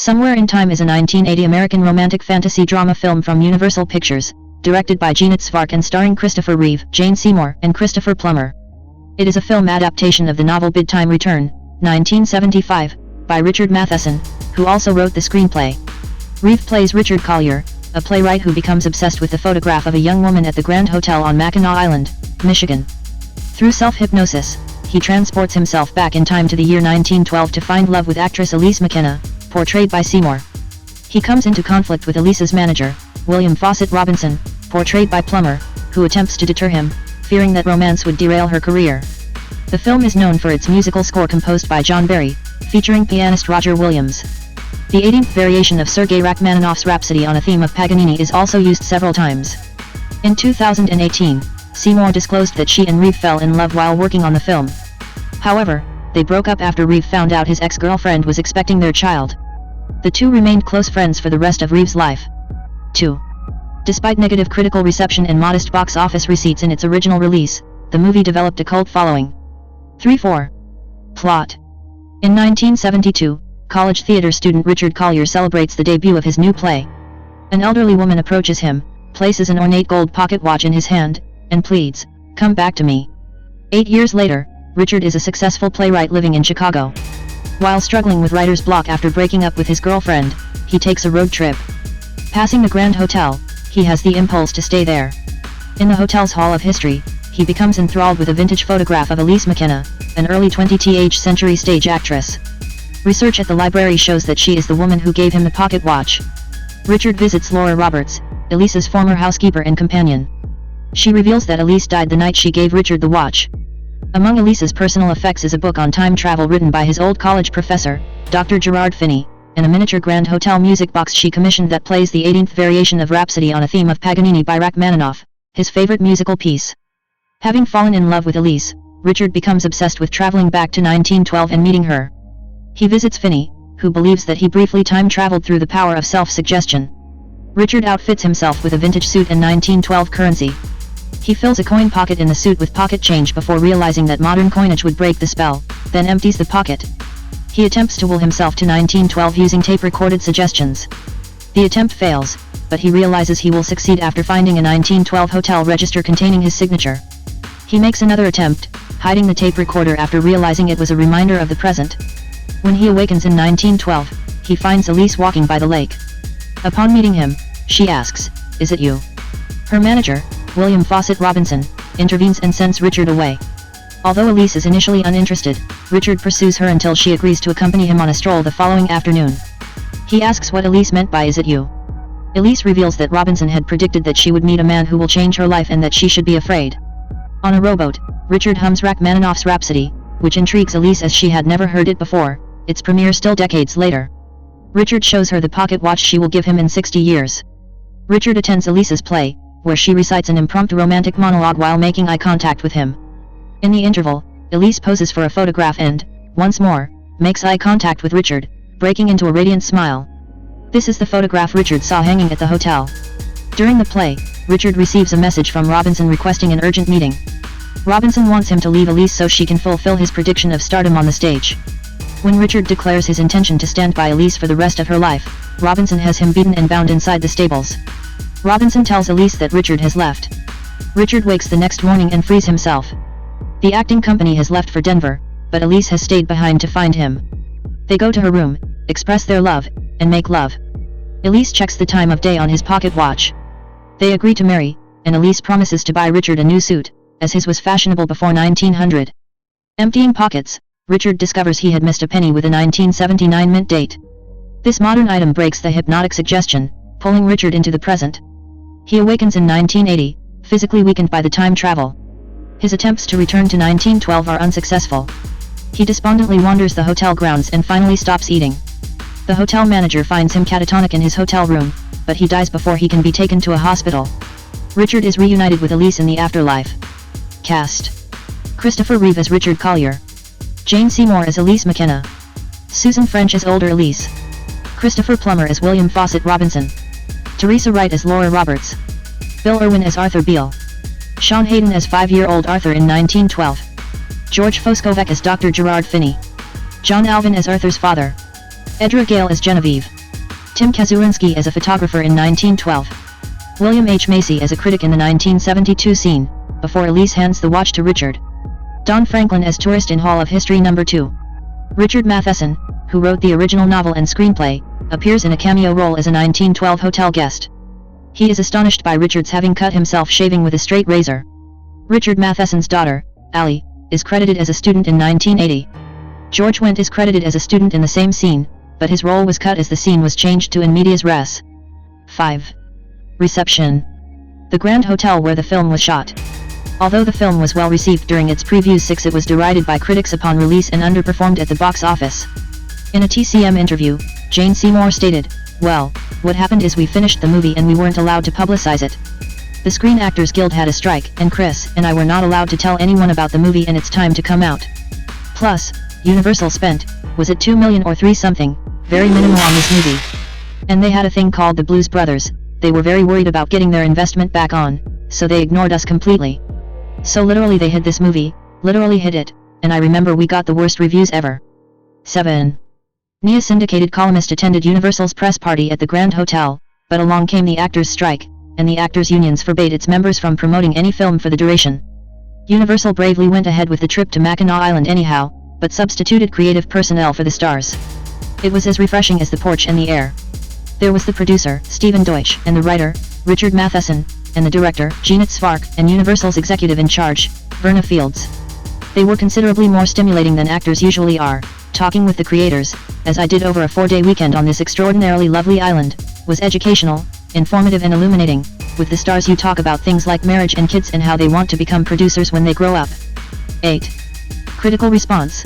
Somewhere in Time is a 1980 American romantic fantasy drama film from Universal Pictures, directed by Jeannot Szwarc and starring Christopher Reeve, Jane Seymour, and Christopher Plummer. It is a film adaptation of the novel Bid Time Return, 1975, by Richard Matheson, who also wrote the screenplay. Reeve plays Richard Collier, a playwright who becomes obsessed with the photograph of a young woman at the Grand Hotel on Mackinac Island, Michigan. Through self-hypnosis, he transports himself back in time to the year 1912 to find love with actress Elise McKenna, portrayed by Seymour. He comes into conflict with Elise's manager, William Fawcett Robinson, portrayed by Plummer, who attempts to deter him, fearing that romance would derail her career. The film is known for its musical score composed by John Barry, featuring pianist Roger Williams. The 18th variation of Sergei Rachmaninoff's Rhapsody on a theme of Paganini is also used several times. In 2018, Seymour disclosed that she and Reeve fell in love while working on the film. However, they broke up after Reeve found out his ex-girlfriend was expecting their child. The two remained close friends for the rest of Reeve's life. 2. Despite negative critical reception and modest box office receipts in its original release, the movie developed a cult following. 3-4. Plot. In 1972, college theater student Richard Collier celebrates the debut of his new play. An elderly woman approaches him, places an ornate gold pocket watch in his hand, and pleads, "Come back to me." 8 years later, Richard is a successful playwright living in Chicago. While struggling with writer's block after breaking up with his girlfriend, he takes a road trip. Passing the Grand Hotel, he has the impulse to stay there. In the hotel's Hall of History, he becomes enthralled with a vintage photograph of Elise McKenna, an early 20th century stage actress. Research at the library shows that she is the woman who gave him the pocket watch. Richard visits Laura Roberts, Elise's former housekeeper and companion. She reveals that Elise died the night she gave Richard the watch. Among Elise's personal effects is a book on time travel written by his old college professor, Dr. Gerard Finney, and a miniature Grand Hotel music box she commissioned that plays the 18th variation of Rhapsody on a theme of Paganini by Rachmaninoff, his favorite musical piece. Having fallen in love with Elise, Richard becomes obsessed with traveling back to 1912 and meeting her. He visits Finney, who believes that he briefly time-traveled through the power of self-suggestion. Richard outfits himself with a vintage suit and 1912 currency. He fills a coin pocket in the suit with pocket change before realizing that modern coinage would break the spell, then empties the pocket. He attempts to will himself to 1912 using tape-recorded suggestions. The attempt fails, but he realizes he will succeed after finding a 1912 hotel register containing his signature. He makes another attempt, hiding the tape recorder after realizing it was a reminder of the present. When he awakens in 1912, he finds Elise walking by the lake. Upon meeting him, she asks, "Is it you?" Her manager, William Fawcett Robinson, intervenes and sends Richard away. Although Elise is initially uninterested, Richard pursues her until she agrees to accompany him on a stroll the following afternoon. He asks what Elise meant by "Is it you?" Elise reveals that Robinson had predicted that she would meet a man who will change her life and that she should be afraid. On a rowboat, Richard hums Rachmaninoff's Rhapsody, which intrigues Elise as she had never heard it before, its premiere still decades later. Richard shows her the pocket watch she will give him in 60 years. Richard attends Elise's play, where she recites an impromptu romantic monologue while making eye contact with him. In the interval, Elise poses for a photograph and, once more, makes eye contact with Richard, breaking into a radiant smile. This is the photograph Richard saw hanging at the hotel. During the play, Richard receives a message from Robinson requesting an urgent meeting. Robinson wants him to leave Elise so she can fulfill his prediction of stardom on the stage. When Richard declares his intention to stand by Elise for the rest of her life, Robinson has him beaten and bound inside the stables. Robinson tells Elise that Richard has left. Richard wakes the next morning and frees himself. The acting company has left for Denver, but Elise has stayed behind to find him. They go to her room, express their love, and make love. Elise checks the time of day on his pocket watch. They agree to marry, and Elise promises to buy Richard a new suit, as his was fashionable before 1900. Emptying pockets, Richard discovers he had missed a penny with a 1979 mint date. This modern item breaks the hypnotic suggestion, pulling Richard into the present. He awakens in 1980, physically weakened by the time travel. His attempts to return to 1912 are unsuccessful. He despondently wanders the hotel grounds and finally stops eating. The hotel manager finds him catatonic in his hotel room, but he dies before he can be taken to a hospital. Richard is reunited with Elise in the afterlife. Cast: Christopher Reeve as Richard Collier, Jane Seymour as Elise McKenna, Susan French as older Elise, Christopher Plummer as William Fawcett Robinson, Teresa Wright as Laura Roberts, Bill Irwin as Arthur Beale, Sean Hayden as 5-year-old Arthur in 1912, George Foskovec as Dr. Gerard Finney, John Alvin as Arthur's father, Edra Gale as Genevieve. Tim Kazurinski as a photographer in 1912. William H. Macy as a critic in the 1972 scene, before Elise hands the watch to Richard. Don Franklin as tourist in Hall of History No. 2. Richard Matheson, who wrote the original novel and screenplay, appears in a cameo role as a 1912 hotel guest. He is astonished by Richard's having cut himself shaving with a straight razor. Richard Matheson's daughter, Allie, is credited as a student in 1980. George Wendt is credited as a student in the same scene, but his role was cut as the scene was changed to in medias res. 5. Reception. The Grand Hotel where the film was shot. Although the film was well received during its previews, it was derided by critics upon release and underperformed at the box office. In a TCM interview, Jane Seymour stated, "Well, what happened is we finished the movie and we weren't allowed to publicize it. The Screen Actors Guild had a strike, and Chris and I were not allowed to tell anyone about the movie and its time to come out. Plus, Universal spent, was it $2 million or $3 something, very minimal on this movie. And they had a thing called the Blues Brothers. They were very worried about getting their investment back on, so they ignored us completely. So literally they hid this movie, literally hid it, and I remember we got the worst reviews ever." 7. Nia syndicated columnist attended Universal's press party at the Grand Hotel, but along came the actors' strike, and the actors' unions forbade its members from promoting any film for the duration. Universal bravely went ahead with the trip to Mackinac Island anyhow, but substituted creative personnel for the stars. It was as refreshing as the porch and the air. There was the producer, Stephen Deutsch, and the writer, Richard Matheson, and the director, Jeannot Szwarc, and Universal's executive in charge, Verna Fields. They were considerably more stimulating than actors usually are. Talking with the creators, as I did over a 4-day weekend on this extraordinarily lovely island, was educational, informative and illuminating. With the stars you talk about things like marriage and kids and how they want to become producers when they grow up. 8. Critical response.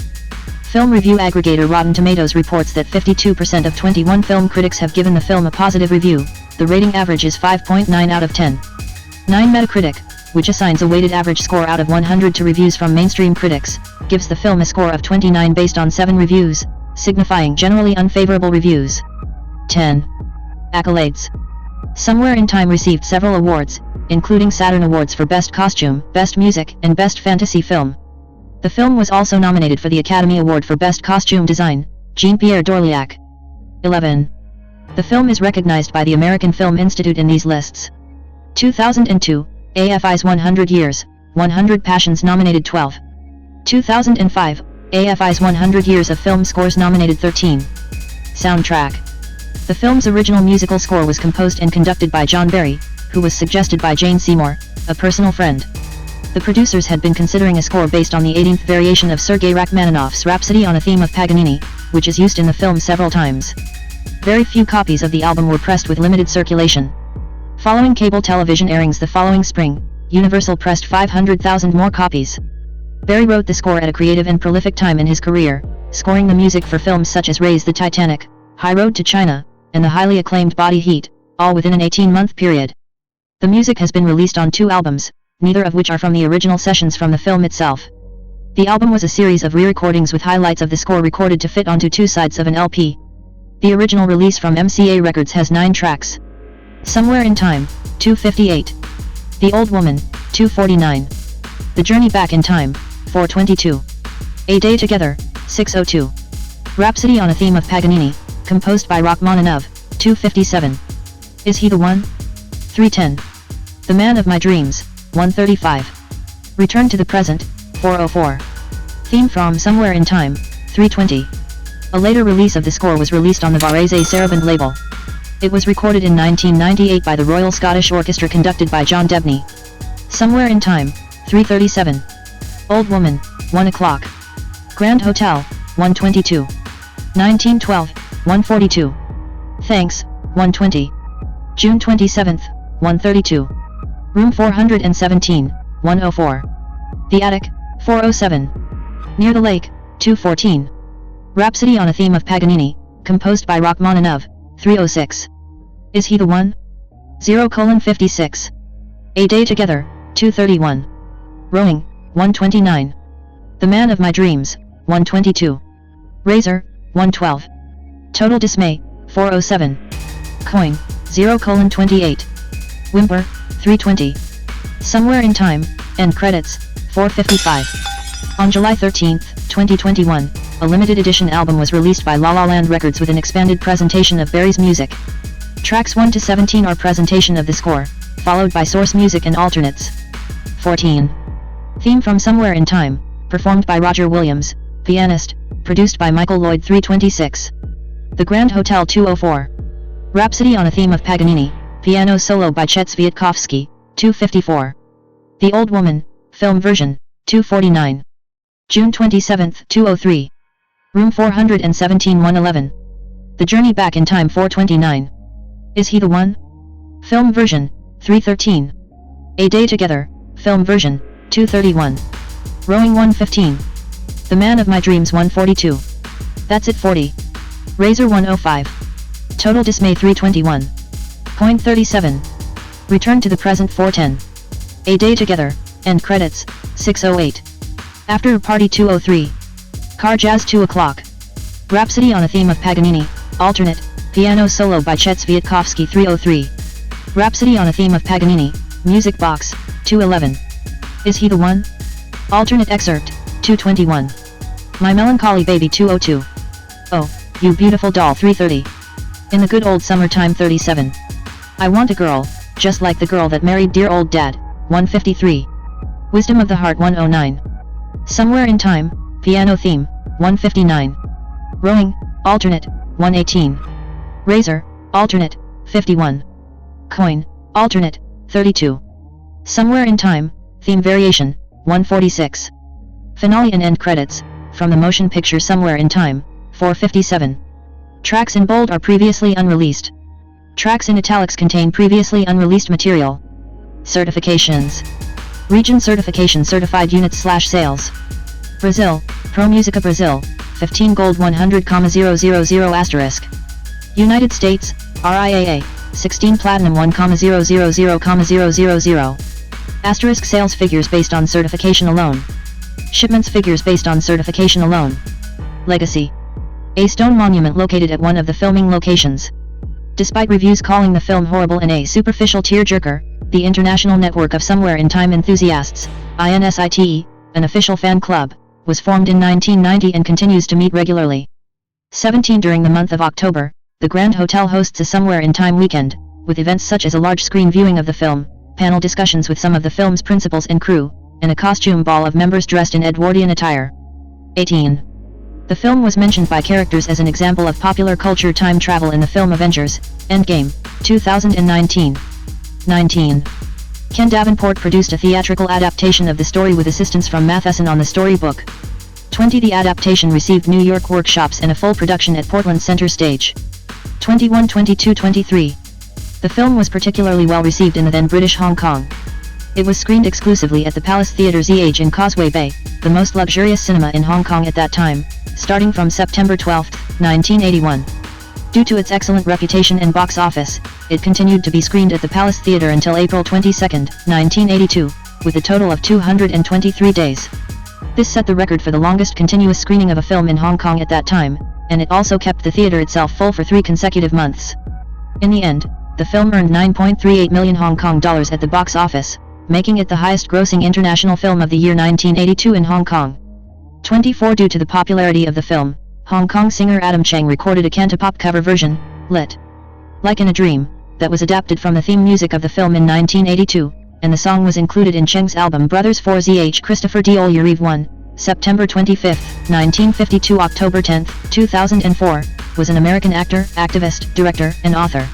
Film review aggregator Rotten Tomatoes reports that 52% of 21 film critics have given the film a positive review. The rating average is 5.9 out of 10. 9 Metacritic, which assigns a weighted average score out of 100 to reviews from mainstream critics, gives the film a score of 29 based on 7 reviews, signifying generally unfavorable reviews. 10. Accolades. Somewhere in Time received several awards, including Saturn Awards for Best Costume, Best Music, and Best Fantasy Film. The film was also nominated for the Academy Award for Best Costume Design, Jean-Pierre Dorliac. 11. The film is recognized by the American Film Institute in these lists. 2002, AFI's 100 Years, 100 Passions nominated 12. 2005, AFI's 100 Years of Film Scores nominated 13. Soundtrack. The film's original musical score was composed and conducted by John Barry, who was suggested by Jane Seymour, a personal friend. The producers had been considering a score based on the 18th variation of Sergei Rachmaninoff's Rhapsody on a Theme of Paganini, which is used in the film several times. Very few copies of the album were pressed with limited circulation. Following cable television airings the following spring, Universal pressed 500,000 more copies. Barry wrote the score at a creative and prolific time in his career, scoring the music for films such as Raise the Titanic, High Road to China, and the highly acclaimed Body Heat, all within an 18-month period. The music has been released on 2 albums, neither of which are from the original sessions from the film itself. The album was a series of re-recordings with highlights of the score recorded to fit onto 2 sides of an LP. The original release from MCA Records has 9 tracks. Somewhere in Time, 258. The Old Woman, 249. The Journey Back in Time, 422. A Day Together, 602. Rhapsody on a Theme of Paganini, composed by Rachmaninoff, 257. Is He the One? 310. The Man of My Dreams, 135. Return to the Present, 404. Theme from Somewhere in Time, 320. A later release of the score was released on the Varese Saraband label. It was recorded in 1998 by the Royal Scottish Orchestra conducted by John Debney. Somewhere in Time, 337. Old Woman, 1 o'clock. Grand Hotel, 122. 1912, 142. Thanks, 120. June 27, 132. Room 417, 104. The Attic, 407. Near the Lake, 214. Rhapsody on a Theme of Paganini, composed by Rachmaninoff, 306. Is He the One? 0:56. A Day Together, 231. Rowing, 129. The Man of My Dreams, 122. Razor, 112. Total Dismay, 407. Coin, 0:28. Whimper, 320. Somewhere in Time, End Credits, 455. On July 13, 2021, a limited edition album was released by La La Land Records with an expanded presentation of Barry's music. Tracks 1 to 17 are presentation of the score, followed by source music and alternates. 14. Theme from Somewhere in Time, performed by Roger Williams, pianist, produced by Michael Lloyd 326. The Grand Hotel 204. Rhapsody on a Theme of Paganini, piano solo by Chet Sviatkovsky, 254. The Old Woman, film version, 249. June 27, 203. Room 417 111. The Journey Back in Time 429. Is He the One? Film version, 313. A Day Together, film version, 231. Rowing 115. The Man of My Dreams 142. That's It 40. Razor 105. Total Dismay 321. Point 37. Return to the Present 410. A Day Together, end credits, 608. After a Party 203. Car Jazz 2 o'clock. Rhapsody on a Theme of Paganini, alternate, piano solo by Chet Sviatkovsky 303. Rhapsody on a Theme of Paganini, music box, 211. Is He the One? Alternate excerpt, 221. My Melancholy Baby 202. Oh, You Beautiful Doll 330. In the Good Old Summertime 37. I Want a Girl, Just Like the Girl That Married Dear Old Dad, 153. Wisdom of the Heart 109. Somewhere in Time, piano theme, 159. Rowing, alternate, 118. Razor, alternate, 51. Coin, alternate, 32. Somewhere in Time, theme variation, 146. Finale and end credits, from the motion picture Somewhere in Time, 457. Tracks in bold are previously unreleased. Tracks in italics contain previously unreleased material. Certifications. Region certification certified units/sales. Brazil, Pro Musica Brazil, 15 gold 100,000 *. United States, RIAA, 16 platinum 1,000,000. Asterisk sales figures based on certification alone. Shipments figures based on certification alone. Legacy. A stone monument located at one of the filming locations. Despite reviews calling the film horrible and a superficial tearjerker, the International Network of Somewhere in Time Enthusiasts, INSITE, an official fan club, was formed in 1990 and continues to meet regularly. 17 During the month of October, the Grand Hotel hosts a Somewhere in Time weekend, with events such as a large screen viewing of the film, panel discussions with some of the film's principals and crew, and a costume ball of members dressed in Edwardian attire. 18. The film was mentioned by characters as an example of popular culture time travel in the film Avengers, Endgame, 2019. 19. Ken Davenport produced a theatrical adaptation of the story with assistance from Matheson on the storybook. 20. The adaptation received New York workshops and a full production at Portland Center Stage. 21. 22. 23. The film was particularly well received in the then British Hong Kong. It was screened exclusively at the Palace Theatre ZH in Causeway Bay, the most luxurious cinema in Hong Kong at that time, starting from September 12, 1981. Due to its excellent reputation and box office, it continued to be screened at the Palace Theatre until April 22, 1982, with a total of 223 days. This set the record for the longest continuous screening of a film in Hong Kong at that time, and it also kept the theatre itself full for 3 consecutive months. In the end, the film earned 9.38 million Hong Kong dollars at the box office, making it the highest-grossing international film of the year 1982 in Hong Kong. 24 Due to the popularity of the film, Hong Kong singer Adam Cheng recorded a cantopop cover version, lit. Like in a Dream, that was adapted from the theme music of the film in 1982, and the song was included in Cheng's album Brothers 4ZH Christopher Reeve 1, September 25, 1952 October 10, 2004, was an American actor, activist, director, and author.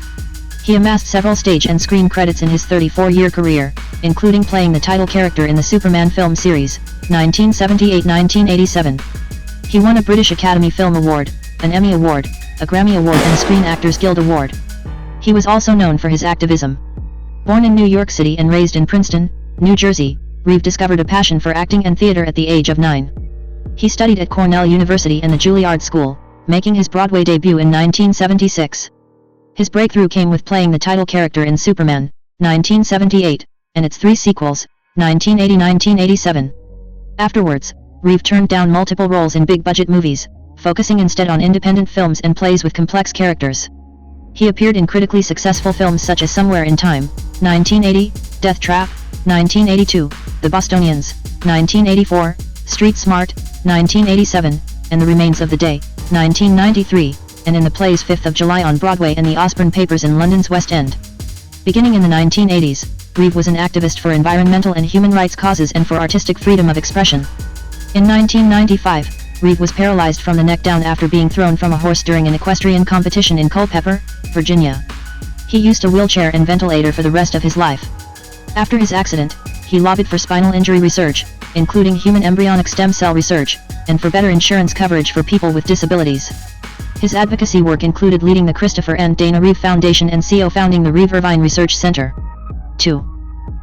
He amassed several stage and screen credits in his 34-year career, including playing the title character in the Superman film series, 1978-1987. He won a British Academy Film Award, an Emmy Award, a Grammy Award and a Screen Actors Guild Award. He was also known for his activism. Born in New York City and raised in Princeton, New Jersey, Reeve discovered a passion for acting and theater at the age of 9. He studied at Cornell University and the Juilliard School, making his Broadway debut in 1976. His breakthrough came with playing the title character in Superman, 1978, and its 3 sequels, 1980-1987. Afterwards, Reeve turned down multiple roles in big-budget movies, focusing instead on independent films and plays with complex characters. He appeared in critically successful films such as Somewhere in Time, 1980, Death Trap, 1982, The Bostonians, 1984, Street Smart, 1987, and The Remains of the Day, 1993, and in the plays 5th of July on Broadway and The Osborne Papers in London's West End. Beginning in the 1980s, Reeve was an activist for environmental and human rights causes and for artistic freedom of expression. In 1995, Reeve was paralyzed from the neck down after being thrown from a horse during an equestrian competition in Culpeper, Virginia. He used a wheelchair and ventilator for the rest of his life. After his accident, he lobbied for spinal injury research, including human embryonic stem cell research, and for better insurance coverage for people with disabilities. His advocacy work included leading the Christopher and Dana Reeve Foundation and co-founding the Reeve Irvine Research Center. 2.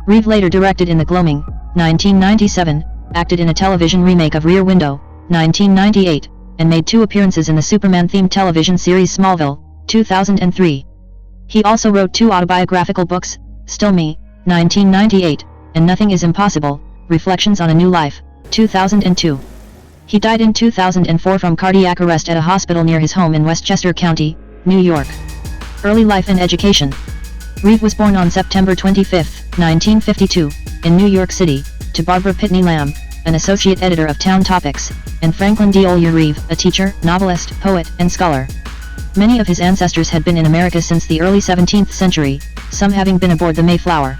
Reeve later directed In the Gloaming, 1997, acted in a television remake of Rear Window, 1998, and made 2 appearances in the Superman-themed television series Smallville, 2003. He also wrote 2 autobiographical books, Still Me, 1998, and Nothing is Impossible, Reflections on a New Life, 2002. He died in 2004 from cardiac arrest at a hospital near his home in Westchester County, New York. Early life and education. Reeve was born on September 25, 1952, in New York City, to Barbara Pitney Lamb, an associate editor of Town Topics, and Franklin D. Ollier Reeve, a teacher, novelist, poet, and scholar. Many of his ancestors had been in America since the early 17th century, some having been aboard the Mayflower.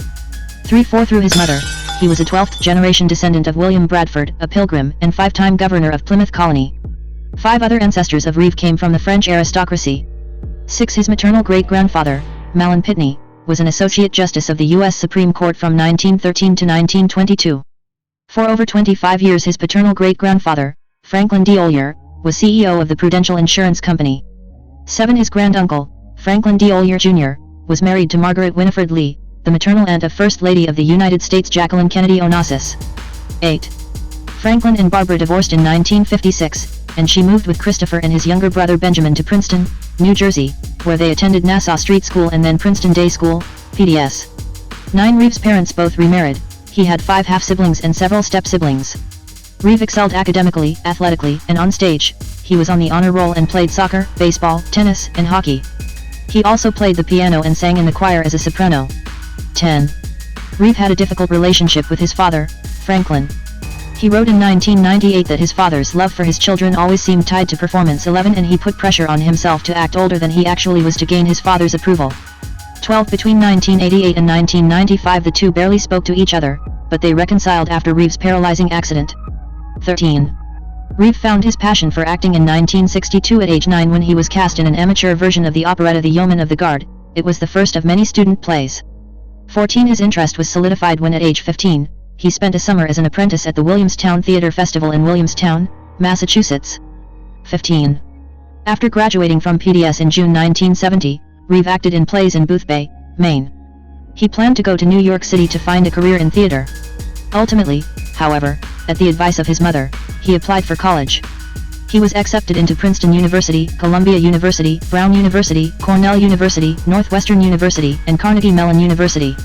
3/4 through his mother, he was a 12th-generation descendant of William Bradford, a Pilgrim, and 5-time governor of Plymouth Colony. 5 other ancestors of Reeve came from the French aristocracy. 6. His maternal great-grandfather, Malin Pitney, was an Associate Justice of the U.S. Supreme Court from 1913 to 1922. For over 25 years his paternal great-grandfather, Franklin D. Ollier, was CEO of the Prudential Insurance Company. 7. His granduncle, Franklin D. Ollier Jr., was married to Margaret Winifred Lee, the maternal aunt of First Lady of the United States Jacqueline Kennedy Onassis. 8. Franklin and Barbara divorced in 1956, and she moved with Christopher and his younger brother Benjamin to Princeton, New Jersey, where they attended Nassau Street School and then Princeton Day School, PDS. 9. Reeve's parents both remarried. He had 5 half-siblings and several step-siblings. Reeve excelled academically, athletically, and on stage. He was on the honor roll and played soccer, baseball, tennis, and hockey. He also played the piano and sang in the choir as a soprano. 10. Reeve had a difficult relationship with his father, Franklin. He wrote in 1998 that his father's love for his children always seemed tied to performance 11 and he put pressure on himself to act older than he actually was to gain his father's approval. 12. Between 1988 and 1995 the two barely spoke to each other, but they reconciled after Reeve's paralyzing accident. 13. Reeve found his passion for acting in 1962 at age 9 when he was cast in an amateur version of the operetta The Yeoman of the Guard. It was the first of many student plays. 14. His interest was solidified when at age 15, he spent a summer as an apprentice at the Williamstown Theatre Festival in Williamstown, Massachusetts. 15. After graduating from PDS in June 1970, Reeve acted in plays in Boothbay, Maine. He planned to go to New York City to find a career in theater. Ultimately, however, at the advice of his mother, he applied for college. He was accepted into Princeton University, Columbia University, Brown University, Cornell University, Northwestern University, and Carnegie Mellon University.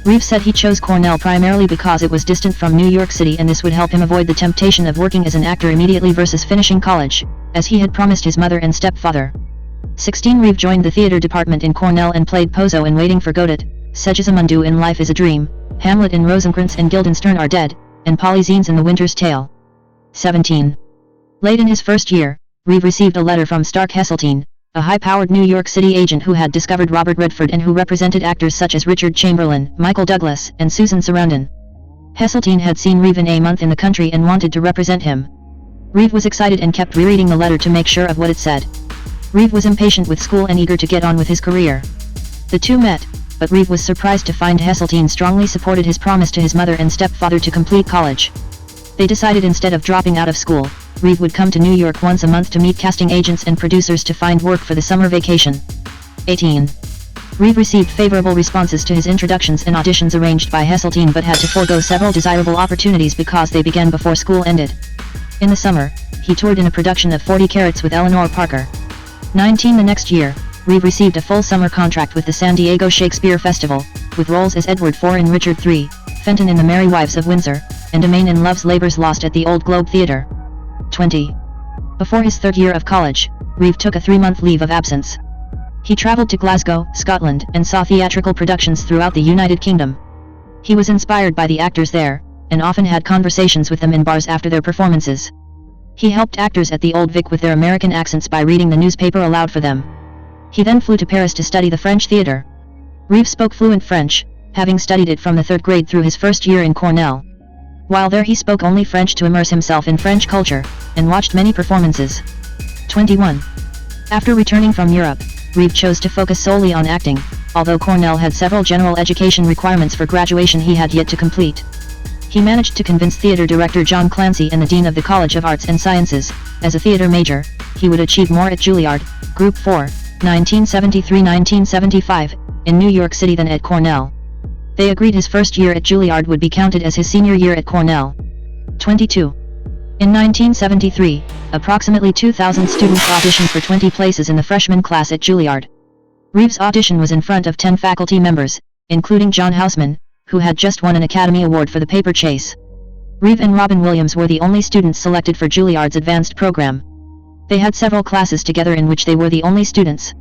Reeve said he chose Cornell primarily because it was distant from New York City and this would help him avoid the temptation of working as an actor immediately versus finishing college, as he had promised his mother and stepfather. 16. Reeve joined the theater department in Cornell and played Pozo in Waiting for Godot, Segismundu in Life is a Dream, Hamlet in Rosencrantz and Guildenstern Are Dead, and Polyxenes in The Winter's Tale. 17. Late in his first year, Reeve received a letter from Stark Heseltine, a high-powered New York City agent who had discovered Robert Redford and who represented actors such as Richard Chamberlain, Michael Douglas, and Susan Sarandon. Heseltine had seen Reeve in a month in the country and wanted to represent him. Reeve was excited and kept rereading the letter to make sure of what it said. Reeve was impatient with school and eager to get on with his career. The two met, but Reeve was surprised to find Heseltine strongly supported his promise to his mother and stepfather to complete college. They decided instead of dropping out of school, Reeve would come to New York once a month to meet casting agents and producers to find work for the summer vacation. 18. Reeve received favorable responses to his introductions and auditions arranged by Heseltine but had to forego several desirable opportunities because they began before school ended. In the summer, he toured in a production of 40 Carats with Eleanor Parker. 19. The next year, Reeve received a full summer contract with the San Diego Shakespeare Festival, with roles as Edward IV in Richard III, Fenton in The Merry Wives of Windsor, and Emaine in Love's Labour's Lost at the Old Globe Theatre. 20. Before his third year of college, Reeve took a 3-month leave of absence. He travelled to Glasgow, Scotland, and saw theatrical productions throughout the United Kingdom. He was inspired by the actors there, and often had conversations with them in bars after their performances. He helped actors at the Old Vic with their American accents by reading the newspaper aloud for them. He then flew to Paris to study the French theater. Reeve spoke fluent French, having studied it from the 3rd grade through his first year in Cornell. While there he spoke only French to immerse himself in French culture, and watched many performances. 21. After returning from Europe, Reeve chose to focus solely on acting, although Cornell had several general education requirements for graduation he had yet to complete. He managed to convince theater director John Clancy and the dean of the College of Arts and Sciences, as a theater major, he would achieve more at Juilliard, Group 4, 1973-1975, in New York City than at Cornell. They agreed his first year at Juilliard would be counted as his senior year at Cornell. 22. In 1973, approximately 2,000 students auditioned for 20 places in the freshman class at Juilliard. Reeve's audition was in front of 10 faculty members, including John Houseman, who had just won an Academy Award for The Paper Chase. Reeve and Robin Williams were the only students selected for Juilliard's advanced program. They had several classes together in which they were the only students.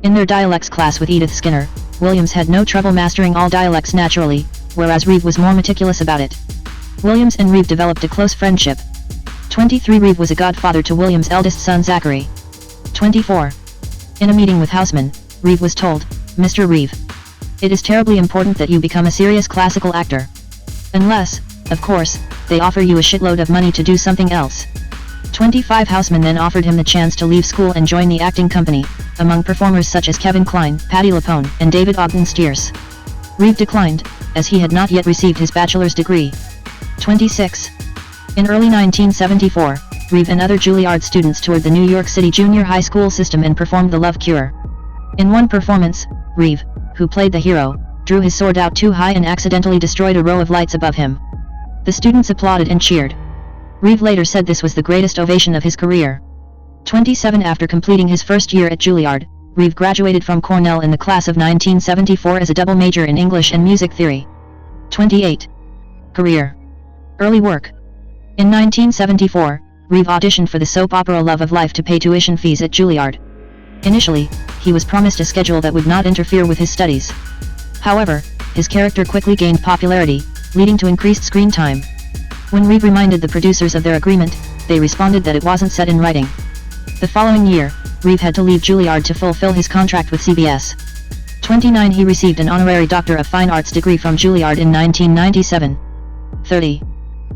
In their dialects class with Edith Skinner, Williams had no trouble mastering all dialects naturally, whereas Reeve was more meticulous about it. Williams and Reeve developed a close friendship. 23. Reeve was a godfather to Williams' eldest son Zachary. 24. In a meeting with Houseman, Reeve was told, "Mr. Reeve, it is terribly important that you become a serious classical actor. Unless, of course, they offer you a shitload of money to do something else." 25. Houseman then offered him the chance to leave school and join the acting company, among performers such as Kevin Kline, Patti LuPone, and David Ogden Stiers. Reeve declined, as he had not yet received his bachelor's degree. 26. In early 1974, Reeve and other Juilliard students toured the New York City junior high school system and performed The Love Cure. In one performance, Reeve, who played the hero, drew his sword out too high and accidentally destroyed a row of lights above him. The students applauded and cheered. Reeve later said this was the greatest ovation of his career. 27. After completing his first year at Juilliard, Reeve graduated from Cornell in the class of 1974 as a double major in English and music theory. 28. Career. Early work. In 1974, Reeve auditioned for the soap opera Love of Life to pay tuition fees at Juilliard. Initially, he was promised a schedule that would not interfere with his studies. However, his character quickly gained popularity, leading to increased screen time. When Reeve reminded the producers of their agreement, they responded that it wasn't set in writing. The following year, Reeve had to leave Juilliard to fulfill his contract with CBS. 29. He received an honorary Doctor of Fine Arts degree from Juilliard in 1997. 30.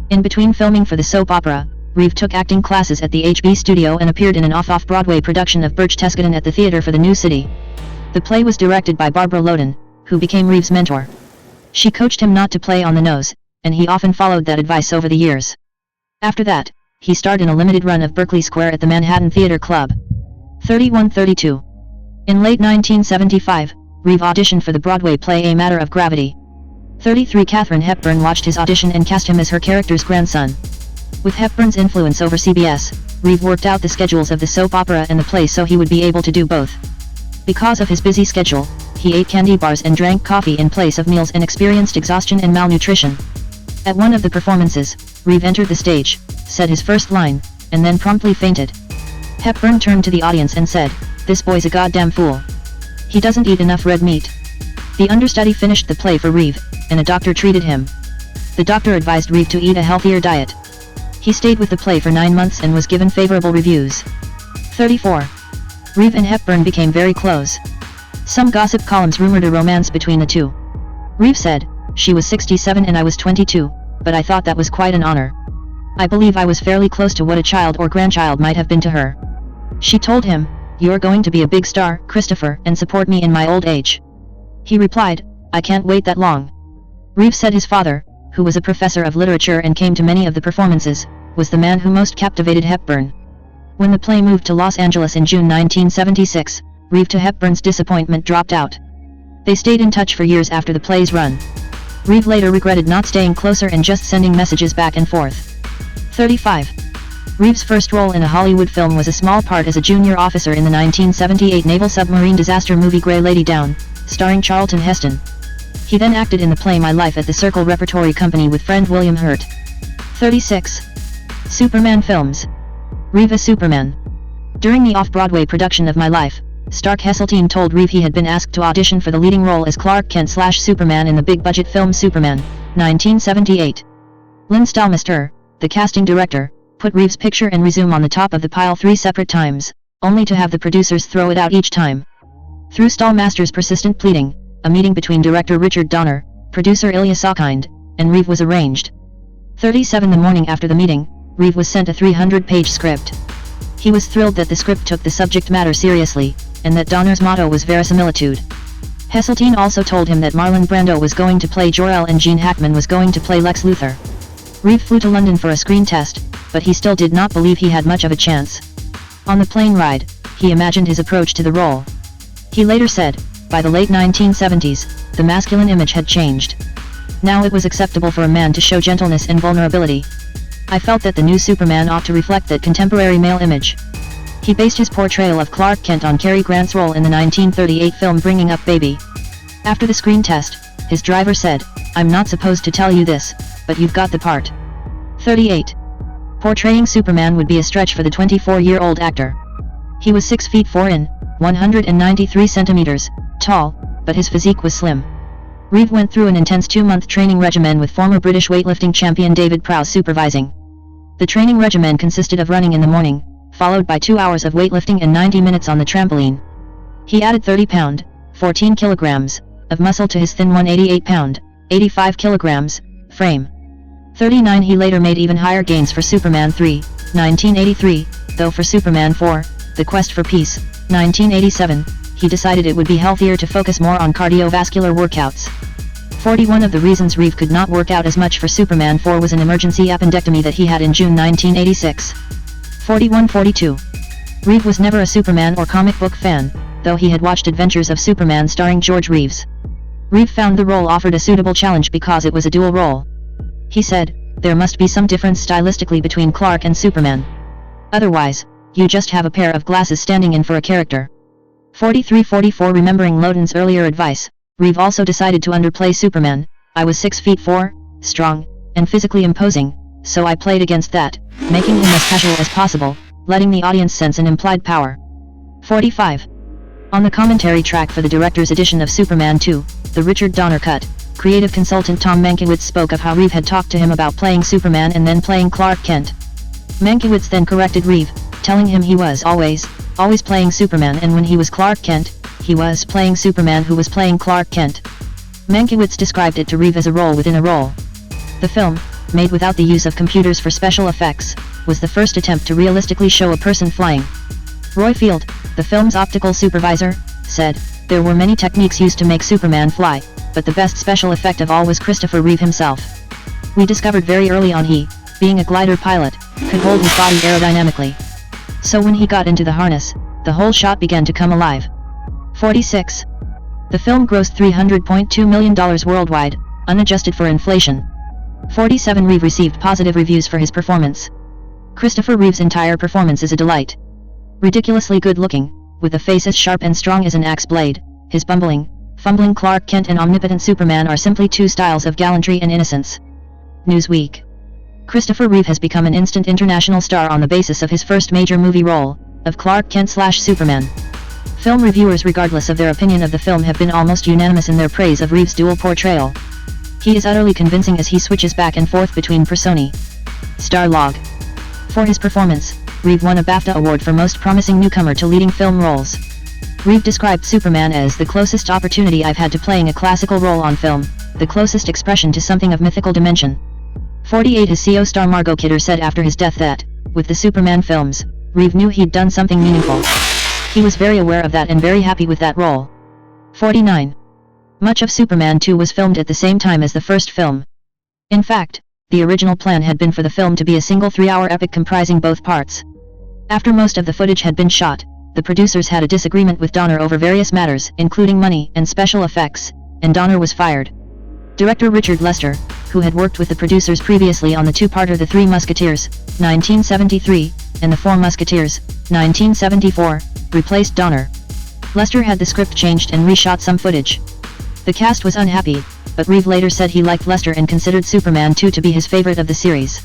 In between filming for the soap opera, Reeve took acting classes at the HB Studio and appeared in an off-Broadway production of Birch Tescadon at the Theatre for the New City. The play was directed by Barbara Loden, who became Reeve's mentor. She coached him not to play on the nose, and he often followed that advice over the years. After that, he starred in a limited run of Berkeley Square at the Manhattan Theatre Club. 31-32. In late 1975, Reeve auditioned for the Broadway play A Matter of Gravity. 33. Katharine Hepburn watched his audition and cast him as her character's grandson. With Hepburn's influence over CBS, Reeve worked out the schedules of the soap opera and the play so he would be able to do both. Because of his busy schedule, he ate candy bars and drank coffee in place of meals and experienced exhaustion and malnutrition. At one of the performances, Reeve entered the stage, said his first line, and then promptly fainted. Hepburn turned to the audience and said, "This boy's a goddamn fool. He doesn't eat enough red meat." The understudy finished the play for Reeve, and a doctor treated him. The doctor advised Reeve to eat a healthier diet. He stayed with the play for 9 months and was given favorable reviews. 34. Reeve and Hepburn became very close. Some gossip columns rumored a romance between the two. Reeve said, "She was 67 and I was 22, but I thought that was quite an honor. I believe I was fairly close to what a child or grandchild might have been to her." She told him, "You're going to be a big star, Christopher, and support me in my old age." He replied, "I can't wait that long." Reeve said his father, who was a professor of literature and came to many of the performances, was the man who most captivated Hepburn. When the play moved to Los Angeles in June 1976, Reeve to Hepburn's disappointment dropped out. They stayed in touch for years after the play's run. Reeve later regretted not staying closer and just sending messages back and forth. 35. Reeve's first role in a Hollywood film was a small part as a junior officer in the 1978 naval submarine disaster movie Grey Lady Down, starring Charlton Heston. He then acted in the play My Life at the Circle Repertory Company with friend William Hurt. 36. Superman films. Reeve as Superman. During the off-Broadway production of My Life, Stark Hesseltine told Reeve he had been asked to audition for the leading role as Clark Kent/Superman in the big-budget film Superman, 1978. Lynn Stalmaster, the casting director, put Reeve's picture and resume on the top of the pile 3 separate times, only to have the producers throw it out each time. Through Stallmaster's persistent pleading, a meeting between director Richard Donner, producer Ilya Sokhind, and Reeve was arranged. 37 the morning after the meeting, Reeve was sent a 300-page script. He was thrilled that the script took the subject matter seriously, and that Donner's motto was verisimilitude. Heseltine also told him that Marlon Brando was going to play Jor-El and Gene Hackman was going to play Lex Luthor. Reeve flew to London for a screen test, but he still did not believe he had much of a chance. On the plane ride, he imagined his approach to the role. He later said, by the late 1970s, the masculine image had changed. Now it was acceptable for a man to show gentleness and vulnerability. I felt that the new Superman ought to reflect that contemporary male image. He based his portrayal of Clark Kent on Cary Grant's role in the 1938 film Bringing Up Baby. After the screen test, his driver said, "I'm not supposed to tell you this, but you've got the part." 38. Portraying Superman would be a stretch for the 24-year-old actor. He was 6 feet 4 in, 193 centimeters, tall, but his physique was slim. Reeve went through an intense 2-month training regimen with former British weightlifting champion David Prowse supervising. The training regimen consisted of running in the morning, followed by 2 hours of weightlifting and 90 minutes on the trampoline. He added 30 pound, 14 kilograms, of muscle to his thin 188 pound, 85 kilograms, frame. 39 He later made even higher gains for Superman 3, 1983, though for Superman 4, The Quest for Peace, 1987, he decided it would be healthier to focus more on cardiovascular workouts. 41 Of the reasons Reeve could not work out as much for Superman 4 was an emergency appendectomy that he had in June 1986. 41-42. Reeve was never a Superman or comic book fan, though he had watched Adventures of Superman starring George Reeves. Reeve found the role offered a suitable challenge because it was a dual role. He said, "There must be some difference stylistically between Clark and Superman. Otherwise, you just have a pair of glasses standing in for a character." 43-44 Remembering Loden's earlier advice, Reeve also decided to underplay Superman. "I was 6 feet 4, strong, and physically imposing, so I played against that, making him as casual as possible, letting the audience sense an implied power." 45. On the commentary track for the director's edition of Superman 2, the Richard Donner cut, creative consultant Tom Mankiewicz spoke of how Reeve had talked to him about playing Superman and then playing Clark Kent. Mankiewicz then corrected Reeve, telling him he was always playing Superman, and when he was Clark Kent, he was playing Superman who was playing Clark Kent. Mankiewicz described it to Reeve as a role within a role. The film, made without the use of computers for special effects, was the first attempt to realistically show a person flying. Roy Field, the film's optical supervisor, said, "There were many techniques used to make Superman fly, but the best special effect of all was Christopher Reeve himself. We discovered very early on he, being a glider pilot, could hold his body aerodynamically. So when he got into the harness, the whole shot began to come alive." 46. The film grossed $300.2 million worldwide, unadjusted for inflation. 47 Reeve received positive reviews for his performance. Christopher Reeve's entire performance is a delight. Ridiculously good-looking, with a face as sharp and strong as an axe blade, his bumbling, fumbling Clark Kent and omnipotent Superman are simply two styles of gallantry and innocence. Newsweek. Christopher Reeve has become an instant international star on the basis of his first major movie role, of Clark Kent/Superman. Film reviewers, regardless of their opinion of the film, have been almost unanimous in their praise of Reeve's dual portrayal. He is utterly convincing as he switches back and forth between personae. Star log. For his performance, Reeve won a BAFTA award for Most Promising Newcomer to Leading Film Roles. Reeve described Superman as the closest opportunity I've had to playing a classical role on film, the closest expression to something of mythical dimension. 48 His CO star Margot Kidder said after his death that, with the Superman films, Reeve knew he'd done something meaningful. He was very aware of that and very happy with that role. 49. Much of Superman 2 was filmed at the same time as the first film. In fact, the original plan had been for the film to be a single 3-hour epic comprising both parts. After most of the footage had been shot, the producers had a disagreement with Donner over various matters, including money and special effects, and Donner was fired. Director Richard Lester, who had worked with the producers previously on the two-parter The Three Musketeers, 1973, and The Four Musketeers, 1974, replaced Donner. Lester had the script changed and reshot some footage. The cast was unhappy, but Reeve later said he liked Lester and considered Superman 2 to be his favorite of the series.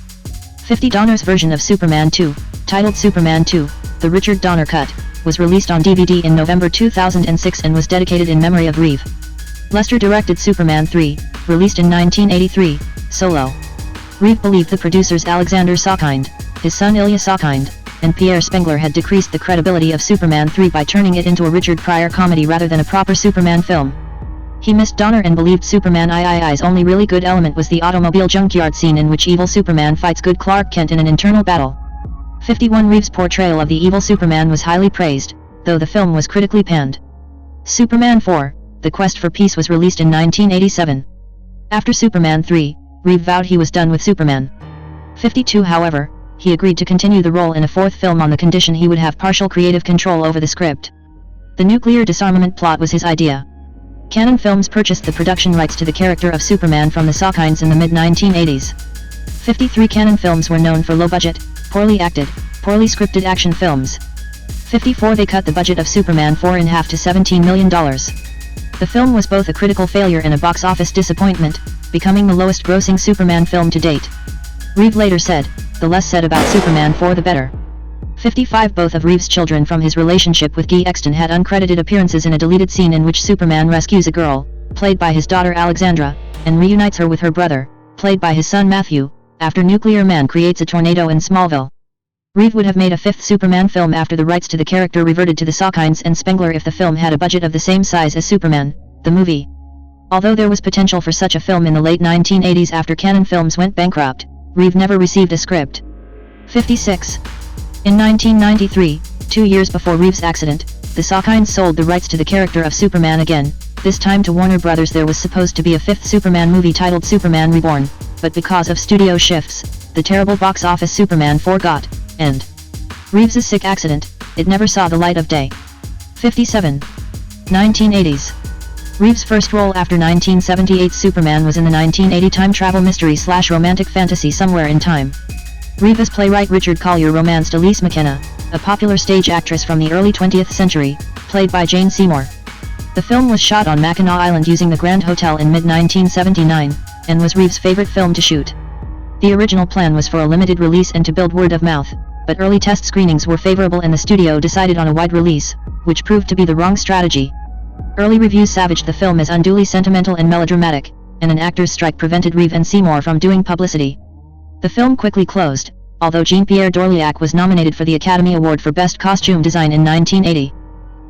50 Donner's version of Superman 2, titled Superman 2, the Richard Donner cut, was released on DVD in November 2006 and was dedicated in memory of Reeve. Lester directed Superman 3, released in 1983, solo. Reeve believed the producers Alexander Sokhind, his son Ilya Sokhind, and Pierre Spengler had decreased the credibility of Superman 3 by turning it into a Richard Pryor comedy rather than a proper Superman film. He missed Donner and believed Superman III's only really good element was the automobile junkyard scene in which evil Superman fights good Clark Kent in an internal battle. 51 Reeve's portrayal of the evil Superman was highly praised, though the film was critically panned. Superman 4, The Quest for Peace was released in 1987. After Superman 3, Reeve vowed he was done with Superman. 52 However, he agreed to continue the role in a fourth film on the condition he would have partial creative control over the script. The nuclear disarmament plot was his idea. Cannon Films purchased the production rights to the character of Superman from the Sokhinds in the mid-1980s. 53 Cannon Films were known for low-budget, poorly acted, poorly scripted action films. 54 They cut the budget of Superman 4 in half to $17 million. The film was both a critical failure and a box office disappointment, becoming the lowest-grossing Superman film to date. Reeve later said, "The less said about Superman 4 the better." 55 Both of Reeve's children from his relationship with Guy Exton had uncredited appearances in a deleted scene in which Superman rescues a girl, played by his daughter Alexandra, and reunites her with her brother, played by his son Matthew, after Nuclear Man creates a tornado in Smallville. Reeve would have made a fifth Superman film after the rights to the character reverted to the Sokhinds and Spengler if the film had a budget of the same size as Superman, the movie. Although there was potential for such a film in the late 1980s after Cannon Films went bankrupt, Reeve never received a script. 56. In 1993, 2 years before Reeve's accident, the Sokhinds sold the rights to the character of Superman again, this time to Warner Brothers. There was supposed to be a fifth Superman movie titled Superman Reborn, but because of studio shifts, the terrible box office Superman 4 got, and Reeves' sick accident, it never saw the light of day. 57. 1980s. Reeve's first role after 1978's Superman was in the 1980 time travel mystery/romantic fantasy Somewhere in Time. Reeve's playwright Richard Collier romanced Elise McKenna, a popular stage actress from the early 20th century, played by Jane Seymour. The film was shot on Mackinac Island using the Grand Hotel in mid-1979, and was Reeve's favorite film to shoot. The original plan was for a limited release and to build word of mouth, but early test screenings were favorable and the studio decided on a wide release, which proved to be the wrong strategy. Early reviews savaged the film as unduly sentimental and melodramatic, and an actors' strike prevented Reeve and Seymour from doing publicity. The film quickly closed, although Jean-Pierre Dorléac was nominated for the Academy Award for Best Costume Design in 1980.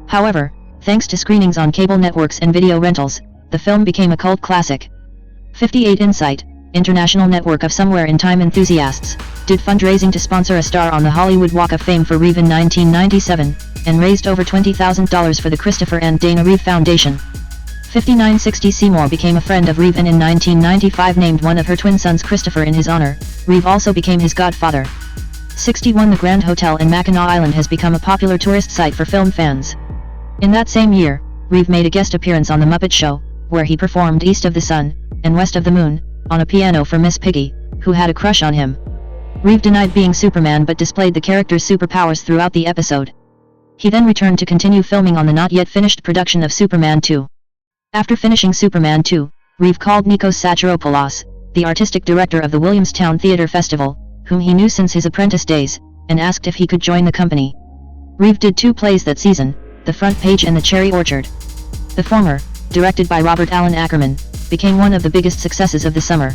However, thanks to screenings on cable networks and video rentals, the film became a cult classic. 58 Insight, international network of Somewhere in Time enthusiasts, did fundraising to sponsor a star on the Hollywood Walk of Fame for Reeve in 1997, and raised over $20,000 for the Christopher and Dana Reeve Foundation. 5960 Seymour became a friend of Reeve and in 1995 named one of her twin sons Christopher in his honor. Reeve also became his godfather. 61 The Grand Hotel in Mackinac Island has become a popular tourist site for film fans. In that same year, Reeve made a guest appearance on The Muppet Show, where he performed East of the Sun, and West of the Moon, on a piano for Miss Piggy, who had a crush on him. Reeve denied being Superman but displayed the character's superpowers throughout the episode. He then returned to continue filming on the not-yet-finished production of Superman 2. After finishing Superman 2, Reeve called Nikos Sacharopoulos, the artistic director of the Williamstown Theatre Festival, whom he knew since his apprentice days, and asked if he could join the company. Reeve did 2 plays that season, The Front Page and The Cherry Orchard. The former, directed by Robert Allen Ackerman, became one of the biggest successes of the summer.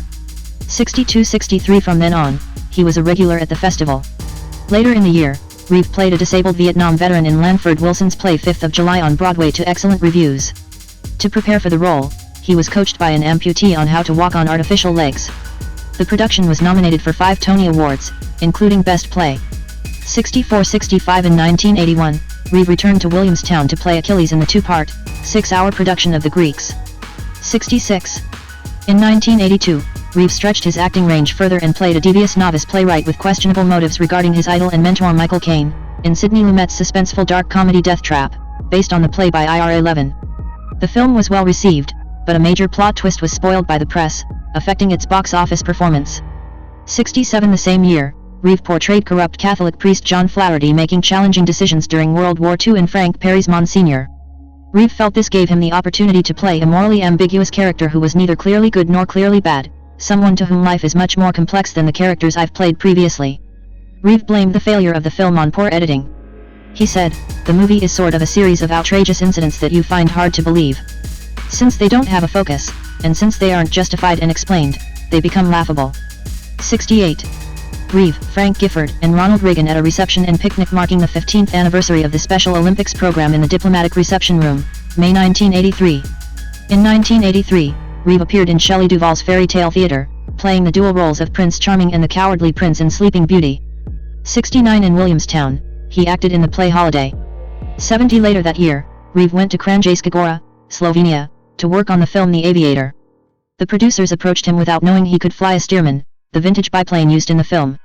62-63 From then on, he was a regular at the festival. Later in the year, Reeve played a disabled Vietnam veteran in Lanford Wilson's play 5th of July on Broadway to excellent reviews. To prepare for the role, he was coached by an amputee on how to walk on artificial legs. The production was nominated for 5 Tony Awards, including Best Play. 64-65 In 1981, Reeve returned to Williamstown to play Achilles in the 2-part, 6-hour production of The Greeks. 66. In 1982, Reeve stretched his acting range further and played a devious novice playwright with questionable motives regarding his idol and mentor Michael Caine, in Sidney Lumet's suspenseful dark comedy Death Trap, based on the play by IR11. The film was well received, but a major plot twist was spoiled by the press, affecting its box office performance. 67 The same year, Reeve portrayed corrupt Catholic priest John Flaherty making challenging decisions during World War II in Frank Perry's Monsignor. Reeve felt this gave him the opportunity to play a morally ambiguous character who was neither clearly good nor clearly bad, someone to whom life is much more complex than the characters I've played previously. Reeve blamed the failure of the film on poor editing. He said, "The movie is sort of a series of outrageous incidents that you find hard to believe. Since they don't have a focus, and since they aren't justified and explained, they become laughable." 68. Reeve, Frank Gifford, and Ronald Reagan at a reception and picnic marking the 15th anniversary of the Special Olympics program in the Diplomatic Reception Room, May 1983. In 1983, Reeve appeared in Shelley Duvall's Fairy Tale Theatre, playing the dual roles of Prince Charming and the Cowardly Prince in Sleeping Beauty. 69 in Williamstown, he acted in the play Holiday. 70 later that year, Reeve went to Kranjska Gora, Slovenia, to work on the film The Aviator. The producers approached him without knowing he could fly a Stearman, the vintage biplane used in the film.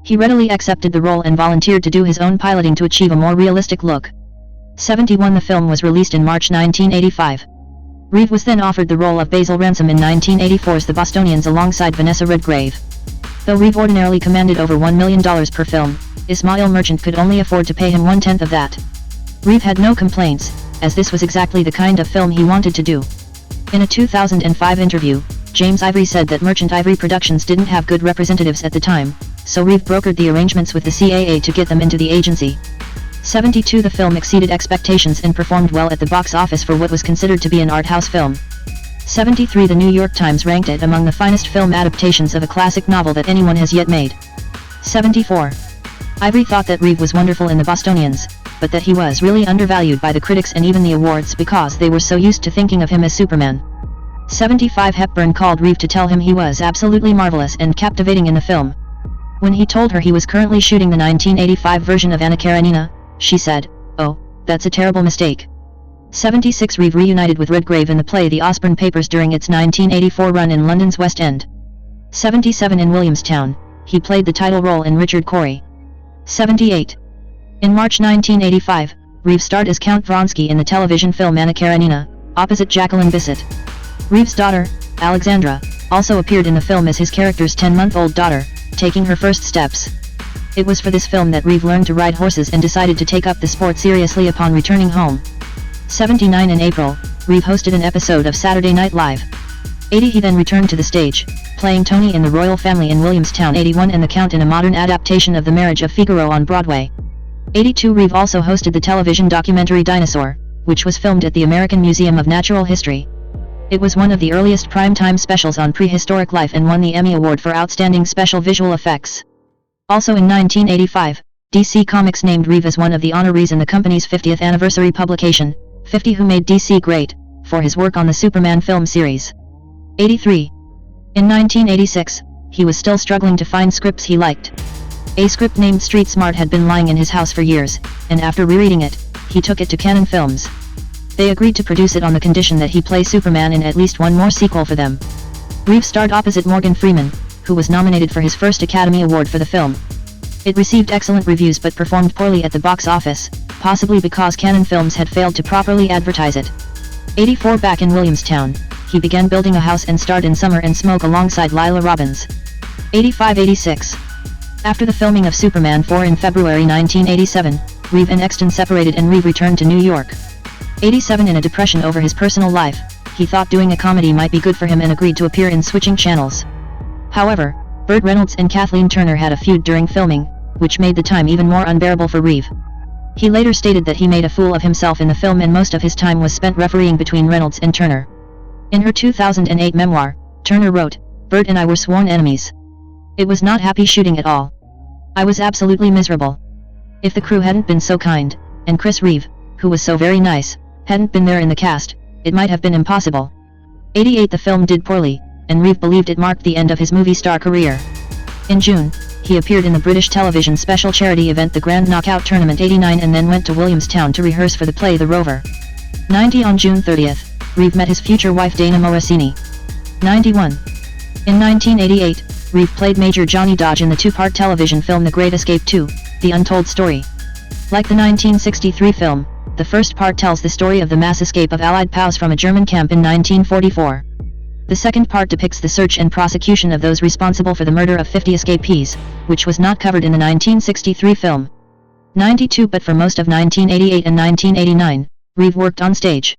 He readily accepted the role and volunteered to do his own piloting to achieve a more realistic look. 71 The film was released in March 1985. Reeve was then offered the role of Basil Ransom in 1984's The Bostonians alongside Vanessa Redgrave. Though Reeve ordinarily commanded over $1 million per film, Ismail Merchant could only afford to pay him 1/10 of that. Reeve had no complaints, as this was exactly the kind of film he wanted to do. In a 2005 interview, James Ivory said that Merchant Ivory Productions didn't have good representatives at the time, so Reeve brokered the arrangements with the CAA to get them into the agency. 72 The film exceeded expectations and performed well at the box office for what was considered to be an art house film. 73 The New York Times ranked it among the finest film adaptations of a classic novel that anyone has yet made. 74 Ivory thought that Reeve was wonderful in The Bostonians, but that he was really undervalued by the critics and even the awards because they were so used to thinking of him as Superman. 75 Hepburn called Reeve to tell him he was absolutely marvelous and captivating in the film. When he told her he was currently shooting the 1985 version of Anna Karenina, she said, "Oh, that's a terrible mistake." 76 Reeve reunited with Redgrave in the play The Osborne Papers during its 1984 run in London's West End. 77 In Williamstown, he played the title role in Richard Collier. 78 In March 1985, Reeve starred as Count Vronsky in the television film Anna Karenina, opposite Jacqueline Bisset. Reeve's daughter, Alexandra, also appeared in the film as his character's 10-month-old daughter, taking her first steps. It was for this film that Reeve learned to ride horses and decided to take up the sport seriously upon returning home. 79 In April, Reeve hosted an episode of Saturday Night Live. 80 He then returned to the stage, playing Tony in The Royal Family in Williamstown. 81 And the Count in a modern adaptation of The Marriage of Figaro on Broadway. 82 Reeve also hosted the television documentary Dinosaur, which was filmed at the American Museum of Natural History. It was one of the earliest primetime specials on prehistoric life and won the Emmy Award for Outstanding Special Visual Effects. Also in 1985, DC Comics named Reeve as one of the honorees in the company's 50th anniversary publication, 50 Who Made DC Great, for his work on the Superman film series. 83 In 1986, he was still struggling to find scripts he liked. A script named Street Smart had been lying in his house for years, and after rereading it, he took it to Cannon Films. They agreed to produce it on the condition that he play Superman in at least one more sequel for them. Reeve starred opposite Morgan Freeman, who was nominated for his first Academy Award for the film. It received excellent reviews but performed poorly at the box office, possibly because Cannon Films had failed to properly advertise it. 84 Back in Williamstown, he began building a house and starred in Summer and Smoke alongside Lila Robbins. 85-86 After the filming of Superman 4 in February 1987, Reeve and Exton separated and Reeve returned to New York. 87 In a depression over his personal life, he thought doing a comedy might be good for him and agreed to appear in Switching Channels. However, Burt Reynolds and Kathleen Turner had a feud during filming, which made the time even more unbearable for Reeve. He later stated that he made a fool of himself in the film and most of his time was spent refereeing between Reynolds and Turner. In her 2008 memoir, Turner wrote, "Burt and I were sworn enemies. It was not happy shooting at all. I was absolutely miserable. If the crew hadn't been so kind, and Chris Reeve, who was so very nice, hadn't been there in the cast, it might have been impossible." 88 The film did poorly, and Reeve believed it marked the end of his movie star career. In June, he appeared in the British television special charity event The Grand Knockout Tournament 89 and then went to Williamstown to rehearse for the play The Rover. 90 On June 30th, Reeve met his future wife Dana Morosini. 91 In 1988, Reeve played Major Johnny Dodge in the two-part television film The Great Escape 2, The Untold Story. Like the 1963 film, the first part tells the story of the mass escape of Allied POWs from a German camp in 1944. The second part depicts the search and prosecution of those responsible for the murder of 50 escapees, which was not covered in the 1963 film. 92 But for most of 1988 and 1989, Reeve worked on stage.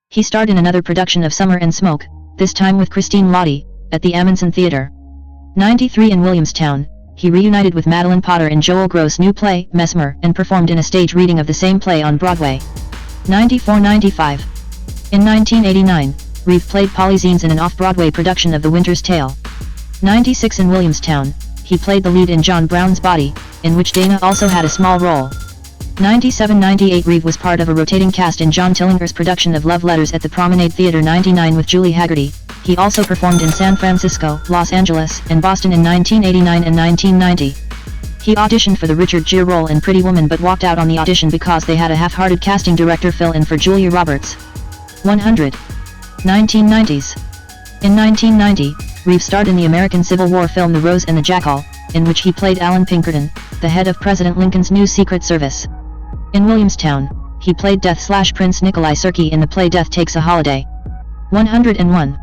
He starred in another production of Summer and Smoke, this time with Christine Lottie, at the Amundsen Theatre. 93 In Williamstown, he reunited with Madeline Potter in Joel Gross' new play, Mesmer, and performed in a stage reading of the same play on Broadway. 94-95 In 1989, Reeve played Polly Zeens in an off-Broadway production of The Winter's Tale. 96 In Williamstown, he played the lead in John Brown's Body, in which Dana also had a small role. 97-98 Reeve was part of a rotating cast in John Tillinger's production of Love Letters at the Promenade Theatre 99 with Julie Haggerty. He also performed in San Francisco, Los Angeles, and Boston in 1989 and 1990. He auditioned for the Richard Gere role in Pretty Woman but walked out on the audition because they had a half-hearted casting director fill in for Julia Roberts. 100. 1990s. In 1990, Reeve starred in the American Civil War film The Rose and the Jackal, in which he played Alan Pinkerton, the head of President Lincoln's new Secret Service. In Williamstown, he played Death/Prince Nikolai Sergei in the play Death Takes a Holiday. 101.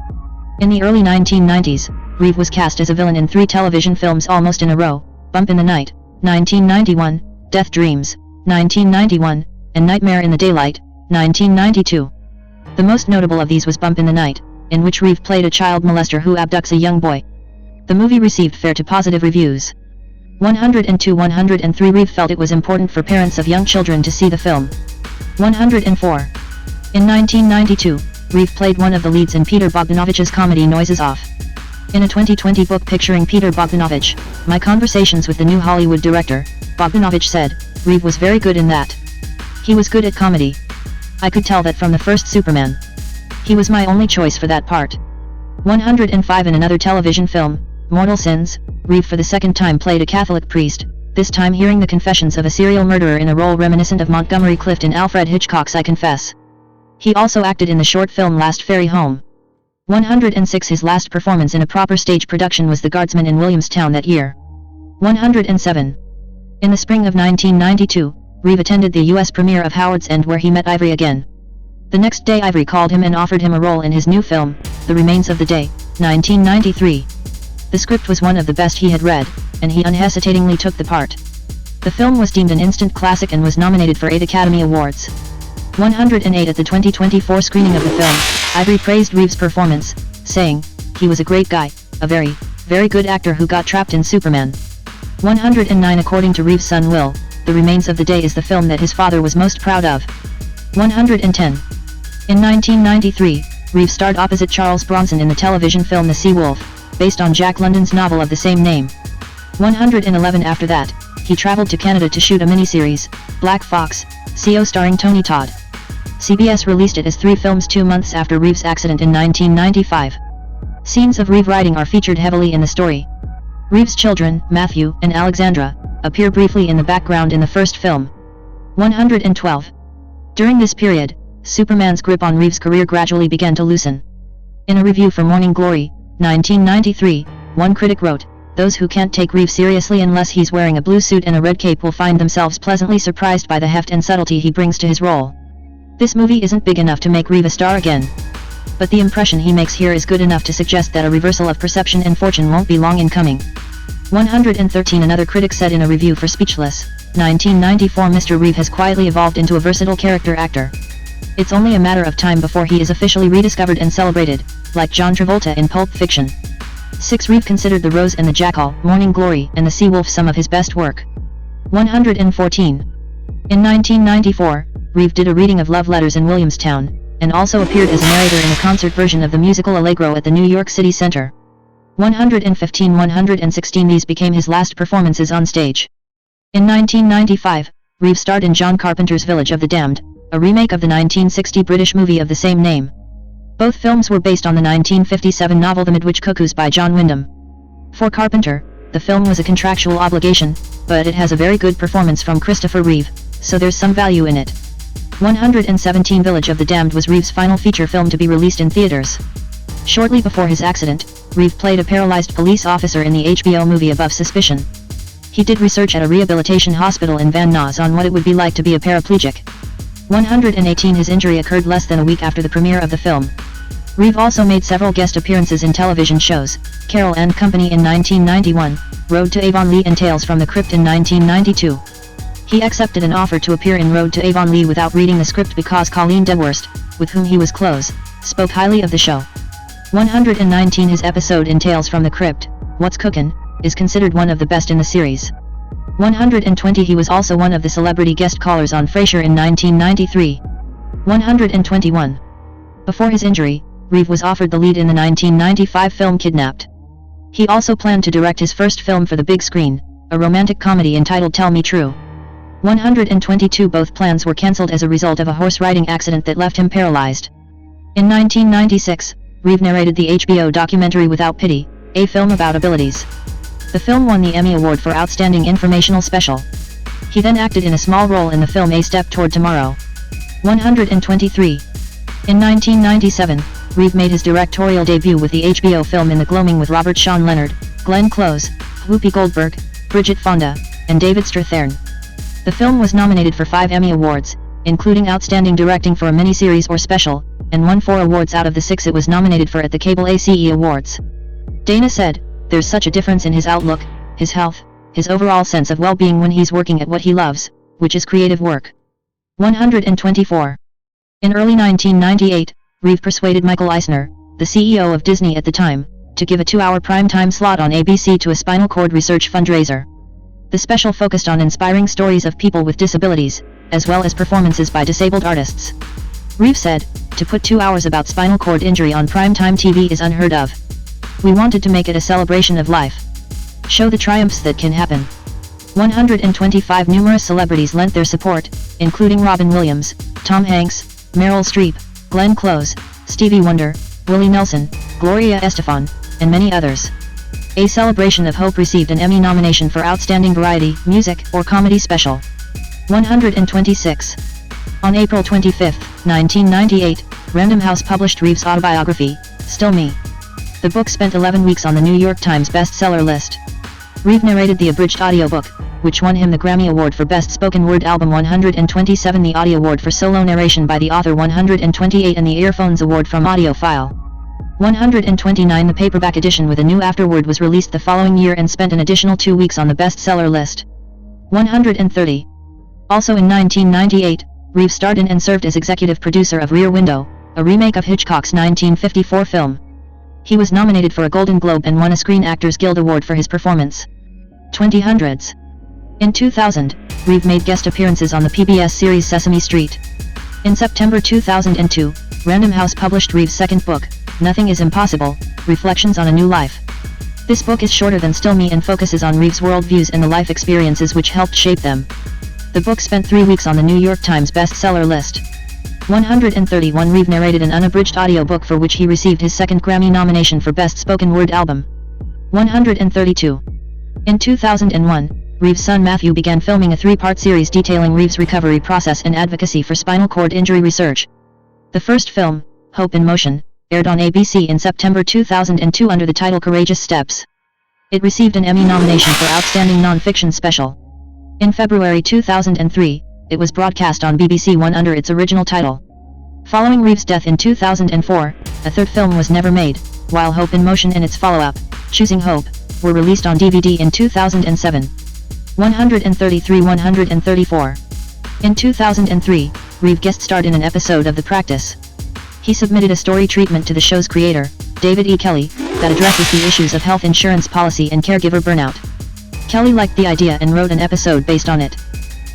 In the early 1990s, Reeve was cast as a villain in 3 television films almost in a row: Bump in the Night, 1991, Death Dreams, 1991, and Nightmare in the Daylight, 1992. The most notable of these was Bump in the Night, in which Reeve played a child molester who abducts a young boy. The movie received fair to positive reviews. 102-103 Reeve felt it was important for parents of young children to see the film. 104. In 1992, Reeve played one of the leads in Peter Bogdanovich's comedy Noises Off. In a 2020 book picturing Peter Bogdanovich, My Conversations with the New Hollywood Director, Bogdanovich said, "Reeve was very good in that. He was good at comedy. I could tell that from the first Superman. He was my only choice for that part." 105 In another television film, Mortal Sins, Reeve for the second time played a Catholic priest, this time hearing the confessions of a serial murderer in a role reminiscent of Montgomery Clift in Alfred Hitchcock's I Confess. He also acted in the short film Last Ferry Home. 106 His last performance in a proper stage production was The Guardsman in Williamstown that year. 107. In the spring of 1992, Reeve attended the U.S. premiere of Howard's End where he met Ivory again. The next day Ivory called him and offered him a role in his new film, The Remains of the Day, 1993. The script was one of the best he had read, and he unhesitatingly took the part. The film was deemed an instant classic and was nominated for 8 Academy Awards. 108 At the 2024 screening of the film, Ivory praised Reeve's performance, saying, "He was a great guy, a very, very good actor who got trapped in Superman." 109 According to Reeve's son Will, The Remains of the Day is the film that his father was most proud of. 110. In 1993, Reeve starred opposite Charles Bronson in the television film The Sea Wolf, based on Jack London's novel of the same name. 111 After that, he traveled to Canada to shoot a miniseries, Black Fox, CO starring Tony Todd. CBS released it as 3 films 2 months after Reeve's accident in 1995. Scenes of Reeve riding are featured heavily in the story. Reeve's children, Matthew and Alexandra, appear briefly in the background in the first film. 112. During this period, Superman's grip on Reeve's career gradually began to loosen. In a review for Morning Glory, 1993, one critic wrote, "Those who can't take Reeve seriously unless he's wearing a blue suit and a red cape will find themselves pleasantly surprised by the heft and subtlety he brings to his role. This movie isn't big enough to make Reeve a star again. But the impression he makes here is good enough to suggest that a reversal of perception and fortune won't be long in coming." 113 Another critic said in a review for Speechless, 1994 Mr. Reeve has quietly evolved into a versatile character actor. It's only a matter of time before he is officially rediscovered and celebrated, like John Travolta in Pulp Fiction. 6 Reeve considered The Rose and the Jackal, Morning Glory, and The Sea Wolf some of his best work. 114. In 1994, Reeve did a reading of Love Letters in Williamstown, and also appeared as a narrator in a concert version of the musical Allegro at the New York City Center. 115-116 These became his last performances on stage. In 1995, Reeve starred in John Carpenter's Village of the Damned, a remake of the 1960 British movie of the same name. Both films were based on the 1957 novel The Midwich Cuckoos by John Wyndham. For Carpenter, the film was a contractual obligation, but it has a very good performance from Christopher Reeve, so there's some value in it. 117 Village of the Damned was Reeve's final feature film to be released in theaters. Shortly before his accident, Reeve played a paralyzed police officer in the HBO movie Above Suspicion. He did research at a rehabilitation hospital in Van Nuys on what it would be like to be a paraplegic. 118 His injury occurred less than a week after the premiere of the film. Reeve also made several guest appearances in television shows, Carol and Company in 1991, Road to Avonlea and Tales from the Crypt in 1992. He accepted an offer to appear in Road to Avonlea without reading the script because Colleen Dewhurst, with whom he was close, spoke highly of the show. 119 His episode in Tales from the Crypt, What's Cookin', is considered one of the best in the series. 120 He was also one of the celebrity guest callers on Frasier in 1993. 121. Before his injury, Reeve was offered the lead in the 1995 film Kidnapped. He also planned to direct his first film for the big screen, a romantic comedy entitled Tell Me True. 122 Both plans were cancelled as a result of a horse riding accident that left him paralyzed. In 1996, Reeve narrated the HBO documentary Without Pity, a film about abilities. The film won the Emmy Award for Outstanding Informational Special. He then acted in a small role in the film A Step Toward Tomorrow. 123. In 1997, Reeve made his directorial debut with the HBO film In the Gloaming with Robert Sean Leonard, Glenn Close, Whoopi Goldberg, Bridget Fonda, and David Strathairn. The film was nominated for 5 Emmy Awards, including Outstanding Directing for a Miniseries or Special, and won 4 awards out of the 6 it was nominated for at the Cable ACE Awards. Dana said, "There's such a difference in his outlook, his health, his overall sense of well-being when he's working at what he loves, which is creative work." 124. In early 1998, Reeve persuaded Michael Eisner, the CEO of Disney at the time, to give a 2-hour primetime slot on ABC to a spinal cord research fundraiser. The special focused on inspiring stories of people with disabilities, as well as performances by disabled artists. Reeve said, "To put 2 hours about spinal cord injury on primetime TV is unheard of. We wanted to make it a celebration of life. Show the triumphs that can happen." 125 Numerous celebrities lent their support, including Robin Williams, Tom Hanks, Meryl Streep, Glenn Close, Stevie Wonder, Willie Nelson, Gloria Estefan, and many others. A Celebration of Hope received an Emmy nomination for Outstanding Variety, Music, or Comedy Special. 126. On April 25, 1998, Random House published Reeve's autobiography, Still Me. The book spent 11 weeks on the New York Times bestseller list. Reeve narrated the abridged audiobook, which won him the Grammy Award for Best Spoken Word Album. 127 The Audie Award for Solo Narration by the Author. 128 and the Earphones Award from Audiophile. 129 The paperback edition with a new afterword was released the following year and spent an additional 2 weeks on the bestseller list. 130. Also in 1998, Reeve starred in and served as executive producer of Rear Window, a remake of Hitchcock's 1954 film. He was nominated for a Golden Globe and won a Screen Actors Guild Award for his performance. 2000s. In 2000, Reeve made guest appearances on the PBS series Sesame Street. In September 2002, Random House published Reeve's second book, Nothing is Impossible, Reflections on a New Life. This book is shorter than Still Me and focuses on Reeve's worldviews and the life experiences which helped shape them. The book spent 3 weeks on the New York Times bestseller list. 131 Reeve narrated an unabridged audiobook for which he received his second Grammy nomination for Best Spoken Word Album. 132. In 2001, Reeve's son Matthew began filming a 3-part series detailing Reeve's recovery process and advocacy for spinal cord injury research. The first film, Hope in Motion, aired on ABC in September 2002 under the title Courageous Steps. It received an Emmy nomination for Outstanding Non-Fiction Special. In February 2003, it was broadcast on BBC One under its original title. Following Reeve's death in 2004, a third film was never made, while Hope in Motion and its follow-up, Choosing Hope, were released on DVD in 2007. 133-134. In 2003, Reeve guest-starred in an episode of The Practice. He submitted a story treatment to the show's creator, David E. Kelly, that addresses the issues of health insurance policy and caregiver burnout. Kelly liked the idea and wrote an episode based on it.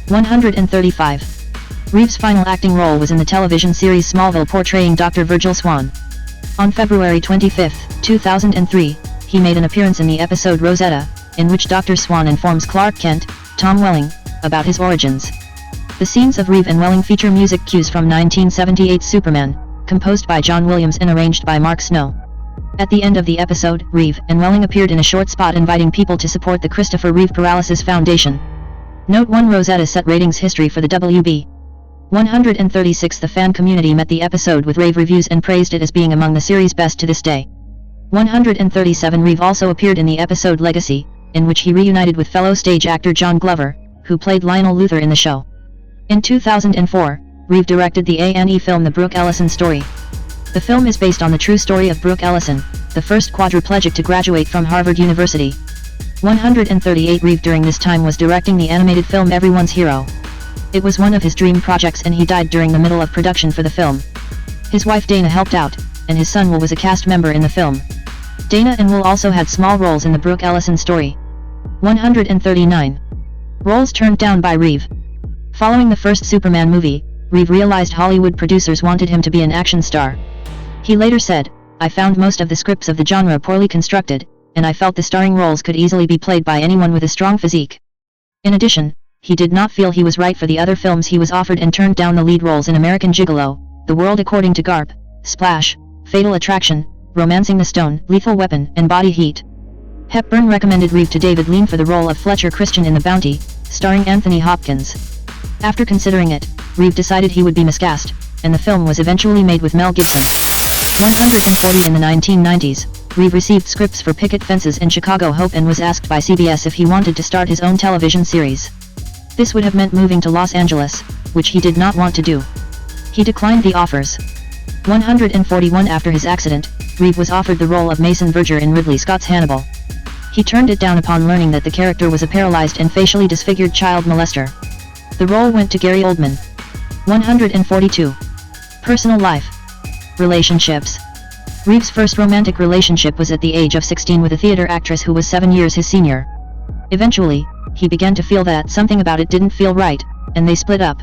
135. Reeve's final acting role was in the television series Smallville portraying Dr. Virgil Swan. On February 25, 2003, he made an appearance in the episode Rosetta, in which Dr. Swan informs Clark Kent, Tom Welling, about his origins. The scenes of Reeve and Welling feature music cues from 1978's Superman, composed by John Williams and arranged by Mark Snow. At the end of the episode, Reeve and Welling appeared in a short spot inviting people to support the Christopher Reeve Paralysis Foundation. Note 1 Rosetta set ratings history for the WB. 136 The fan community met the episode with rave reviews and praised it as being among the series' best to this day. 137 Reeve also appeared in the episode Legacy, in which he reunited with fellow stage actor John Glover, who played Lionel Luther in the show. In 2004, Reeve directed the A&E film The Brooke Ellison Story. The film is based on the true story of Brooke Ellison, the first quadriplegic to graduate from Harvard University. 138 Reeve during this time was directing the animated film Everyone's Hero. It was one of his dream projects and he died during the middle of production for the film. His wife Dana helped out, and his son Will was a cast member in the film. Dana and Will also had small roles in the Brooke Ellison Story. 139. Roles turned down by Reeve. Following the first Superman movie, Reeve realized Hollywood producers wanted him to be an action star. He later said, "I found most of the scripts of the genre poorly constructed, and I felt the starring roles could easily be played by anyone with a strong physique. In addition, he did not feel he was right for the other films he was offered and turned down the lead roles in American Gigolo, The World According to Garp, Splash, Fatal Attraction, Romancing the Stone, Lethal Weapon, and Body Heat. Hepburn recommended Reeve to David Lean for the role of Fletcher Christian in The Bounty, starring Anthony Hopkins. After considering it, Reeve decided he would be miscast, and the film was eventually made with Mel Gibson. 140 in the 1990s, Reeve received scripts for Picket Fences and Chicago Hope and was asked by CBS if he wanted to start his own television series. This would have meant moving to Los Angeles, which he did not want to do. He declined the offers. 141 after his accident, Reeve was offered the role of Mason Verger in Ridley Scott's Hannibal. He turned it down upon learning that the character was a paralyzed and facially disfigured child molester. The role went to Gary Oldman. 142. Personal life. Relationships. Reeve's first romantic relationship was at the age of 16 with a theater actress who was 7 years his senior. Eventually, he began to feel that something about it didn't feel right, and they split up.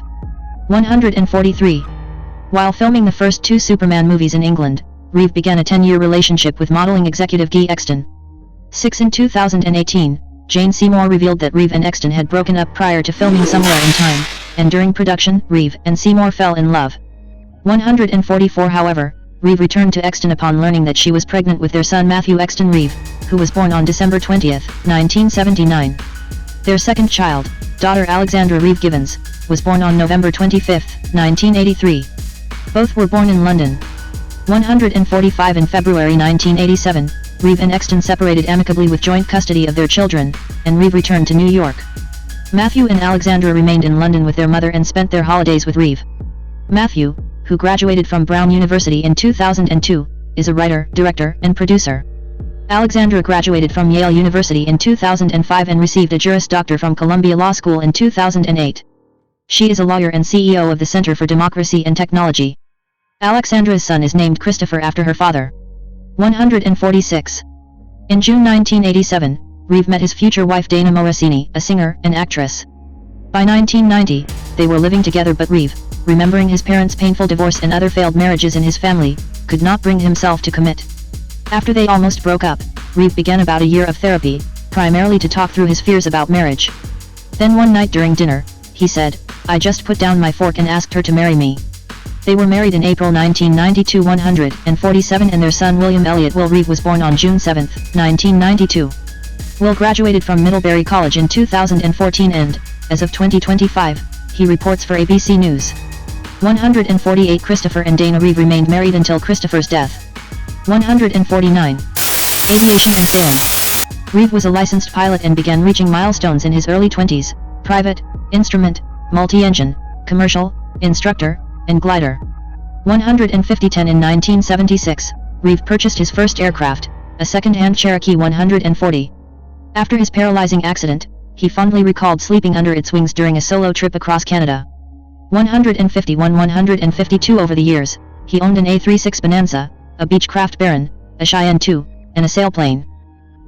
143. While filming the first 2 Superman movies in England, Reeve began a 10-year relationship with modeling executive Guy Exton. 6 in 2018, Jane Seymour revealed that Reeve and Exton had broken up prior to filming Somewhere in Time, and during production, Reeve and Seymour fell in love. 144 However, Reeve returned to Exton upon learning that she was pregnant with their son Matthew Exton Reeve, who was born on December 20, 1979. Their second child, daughter Alexandra Reeve Givens, was born on November 25, 1983. Both were born in London. 145 In February 1987, Reeve and Exton separated amicably with joint custody of their children, and Reeve returned to New York. Matthew and Alexandra remained in London with their mother and spent their holidays with Reeve. Matthew, who graduated from Brown University in 2002, is a writer, director, and producer. Alexandra graduated from Yale University in 2005 and received a Juris Doctor from Columbia Law School in 2008. She is a lawyer and CEO of the Center for Democracy and Technology. Alexandra's son is named Christopher after her father. 146. In June 1987, Reeve met his future wife Dana Morosini, a singer and actress. By 1990, they were living together, but Reeve, remembering his parents' painful divorce and other failed marriages in his family, could not bring himself to commit. After they almost broke up, Reeve began about a year of therapy, primarily to talk through his fears about marriage. Then one night during dinner, he said, "I just put down my fork and asked her to marry me." They were married in April 1992. 147 and their son William Elliott Will Reeve was born on June 7, 1992. Will graduated from Middlebury College in 2014 and, as of 2025, he reports for ABC News. 148 Christopher and Dana Reeve remained married until Christopher's death. 149. Aviation and sailing. Reeve was a licensed pilot and began reaching milestones in his early 20s, private, instrument, multi-engine, commercial, instructor, and glider. 150 10 In 1976, Reeve purchased his first aircraft, a second-hand Cherokee 140. After his paralyzing accident, he fondly recalled sleeping under its wings during a solo trip across Canada. 151 152 Over the years, he owned an A36 Bonanza, a Beechcraft Baron, a Cheyenne II, and a sailplane.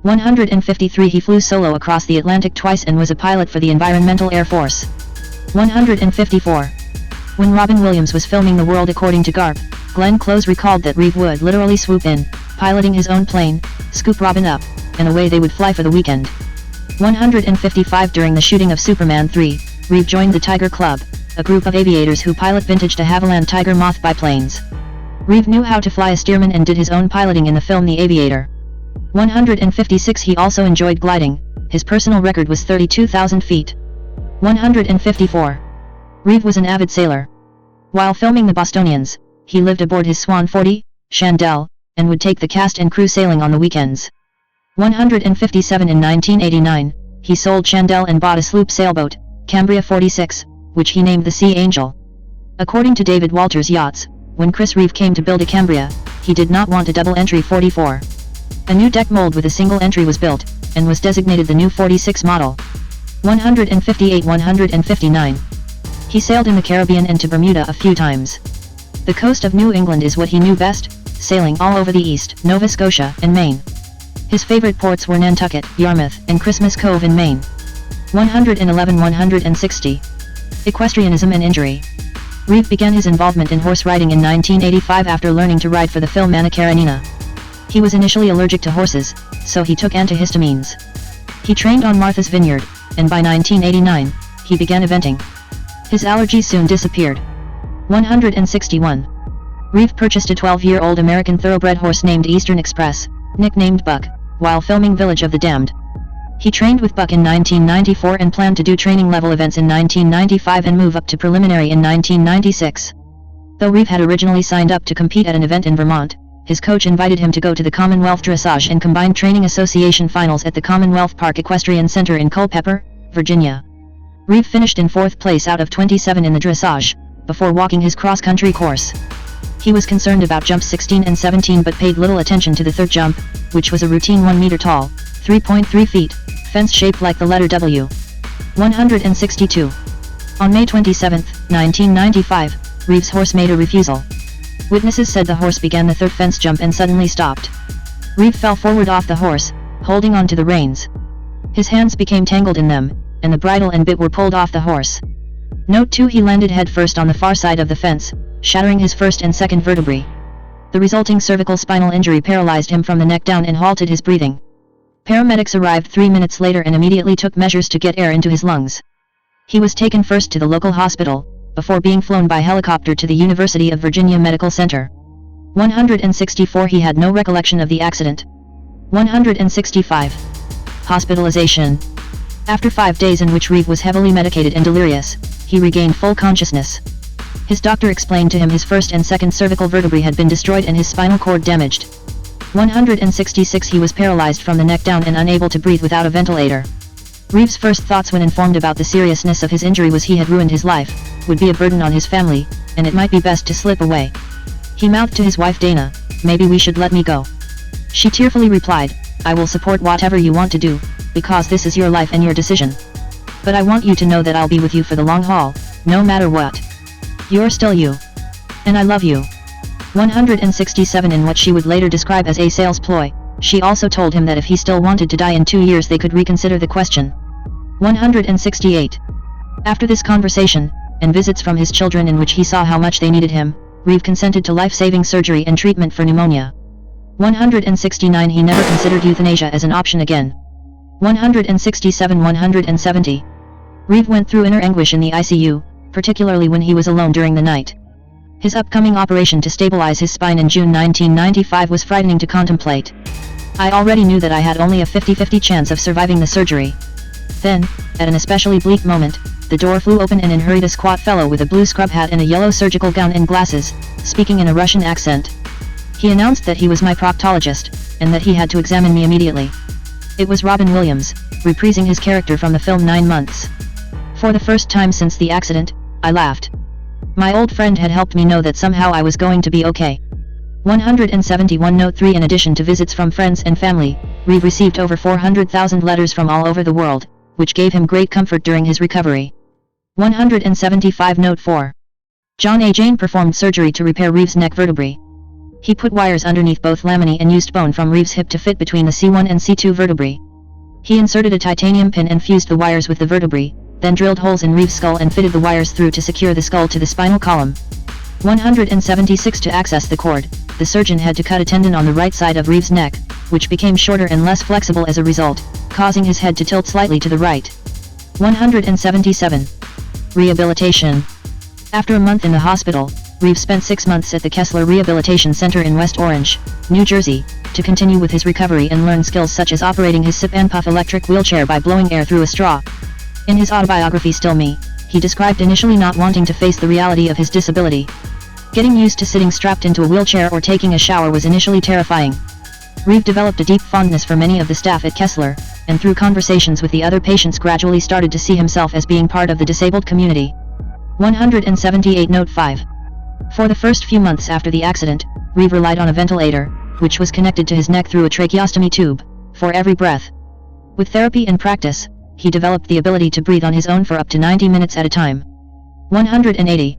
153 He flew solo across the Atlantic twice and was a pilot for the Environmental Air Force. 154. When Robin Williams was filming The World According to Garp, Glenn Close recalled that Reeve would literally swoop in, piloting his own plane, scoop Robin up, and away they would fly for the weekend. 155 During the shooting of Superman 3, Reeve joined the Tiger Club, a group of aviators who pilot vintage de Havilland Tiger Moth biplanes. Reeve knew how to fly a Stearman and did his own piloting in the film The Aviator. 156 He also enjoyed gliding, his personal record was 32,000 feet. 154. Reeve was an avid sailor. While filming The Bostonians, he lived aboard his Swan 40, Chandelle, and would take the cast and crew sailing on the weekends. 157 In 1989, he sold Chandelle and bought a sloop sailboat, Cambria 46, which he named the Sea Angel. According to David Walters Yachts, when Chris Reeve came to build a Cambria, he did not want a double-entry 44. A new deck mold with a single entry was built, and was designated the new 46 model. 158 159. He sailed in the Caribbean and to Bermuda a few times. The coast of New England is what he knew best, sailing all over the East, Nova Scotia, and Maine. His favorite ports were Nantucket, Yarmouth, and Christmas Cove in Maine. 111 160. Equestrianism and injury. Reeve began his involvement in horse riding in 1985 after learning to ride for the film Anna Karenina. He was initially allergic to horses, so he took antihistamines. He trained on Martha's Vineyard, and by 1989, he began eventing. His allergies soon disappeared. 161. Reeve purchased a 12-year-old American thoroughbred horse named Eastern Express, nicknamed Buck, while filming Village of the Damned. He trained with Buck in 1994 and planned to do training-level events in 1995 and move up to preliminary in 1996. Though Reeve had originally signed up to compete at an event in Vermont, his coach invited him to go to the Commonwealth Dressage and Combined Training Association finals at the Commonwealth Park Equestrian Center in Culpeper, Virginia. Reeve finished in 4th place out of 27 in the dressage, before walking his cross-country course. He was concerned about jumps 16 and 17 but paid little attention to the third jump, which was a routine 1 meter tall, 3.3 feet, fence shaped like the letter W. 162. On May 27, 1995, Reeve's horse made a refusal. Witnesses said the horse began the third fence jump and suddenly stopped. Reeve fell forward off the horse, holding on to the reins. His hands became tangled in them, and the bridle and bit were pulled off the horse. Note 2: he landed head-first on the far side of the fence, shattering his first and second vertebrae. The resulting cervical spinal injury paralyzed him from the neck down and halted his breathing. Paramedics arrived 3 minutes later and immediately took measures to get air into his lungs. He was taken first to the local hospital, before being flown by helicopter to the University of Virginia Medical Center. 164. He had no recollection of the accident. 165. Hospitalization. After 5 days in which Reeve was heavily medicated and delirious, he regained full consciousness. His doctor explained to him his first and second cervical vertebrae had been destroyed and his spinal cord damaged. 166. He was paralyzed from the neck down and unable to breathe without a ventilator. Reeve's first thoughts when informed about the seriousness of his injury was he had ruined his life, would be a burden on his family, and it might be best to slip away. He mouthed to his wife Dana, "Maybe we should let me go." She tearfully replied, "I will support whatever you want to do, because this is your life and your decision. But I want you to know that I'll be with you for the long haul, no matter what. You're still you. And I love you." 167. In what she would later describe as a sales ploy, she also told him that if he still wanted to die in 2 years they could reconsider the question. 168. After this conversation, and visits from his children in which he saw how much they needed him, Reeve consented to life-saving surgery and treatment for pneumonia. 169. He never considered euthanasia as an option again. 167. 170. Reeve went through inner anguish in the ICU, particularly when he was alone during the night. His upcoming operation to stabilize his spine in June 1995 was frightening to contemplate. "I already knew that I had only a 50-50 chance of surviving the surgery." Then, at an especially bleak moment, the door flew open and in hurried a squat fellow with a blue scrub hat and a yellow surgical gown and glasses, speaking in a Russian accent. He announced that he was my proctologist, and that he had to examine me immediately. It was Robin Williams, reprising his character from the film 9 Months. For the first time since the accident, I laughed. My old friend had helped me know that somehow I was going to be okay. 171. Note 3. In addition to visits from friends and family, Reeve received over 400,000 letters from all over the world, which gave him great comfort during his recovery. 175. Note 4. John A. Jane performed surgery to repair Reeve's neck vertebrae. He put wires underneath both laminae and used bone from Reeve's hip to fit between the C1 and C2 vertebrae. He inserted a titanium pin and fused the wires with the vertebrae, then drilled holes in Reeve's skull and fitted the wires through to secure the skull to the spinal column. 176. To access the cord, the surgeon had to cut a tendon on the right side of Reeve's neck, which became shorter and less flexible as a result, causing his head to tilt slightly to the right. 177. Rehabilitation. After a month in the hospital, Reeve spent 6 months at the Kessler Rehabilitation Center in West Orange, New Jersey, to continue with his recovery and learn skills such as operating his sip and puff electric wheelchair by blowing air through a straw. In his autobiography Still Me, he described initially not wanting to face the reality of his disability. Getting used to sitting strapped into a wheelchair or taking a shower was initially terrifying. Reeve developed a deep fondness for many of the staff at Kessler, and through conversations with the other patients gradually started to see himself as being part of the disabled community. 178. Note 5. For the first few months after the accident, Reeve relied on a ventilator, which was connected to his neck through a tracheostomy tube, for every breath. With therapy and practice, he developed the ability to breathe on his own for up to 90 minutes at a time. 180.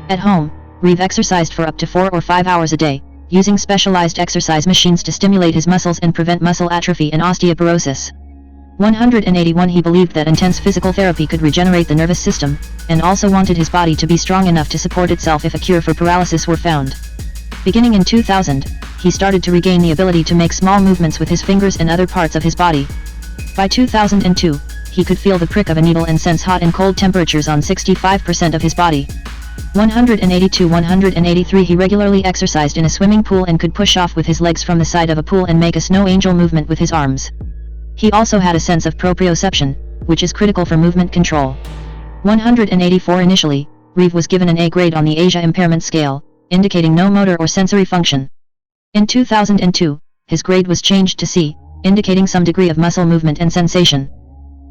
At home, Reeve exercised for up to 4 or 5 hours a day, using specialized exercise machines to stimulate his muscles and prevent muscle atrophy and osteoporosis. 181. He believed that intense physical therapy could regenerate the nervous system, and also wanted his body to be strong enough to support itself if a cure for paralysis were found. Beginning in 2000, he started to regain the ability to make small movements with his fingers and other parts of his body. By 2002, he could feel the prick of a needle and sense hot and cold temperatures on 65% of his body. 182-183 He regularly exercised in a swimming pool and could push off with his legs from the side of a pool and make a snow angel movement with his arms. He also had a sense of proprioception, which is critical for movement control. 184 Initially, Reeve was given an A grade on the Asia Impairment Scale, indicating no motor or sensory function. In 2002, his grade was changed to C, indicating some degree of muscle movement and sensation.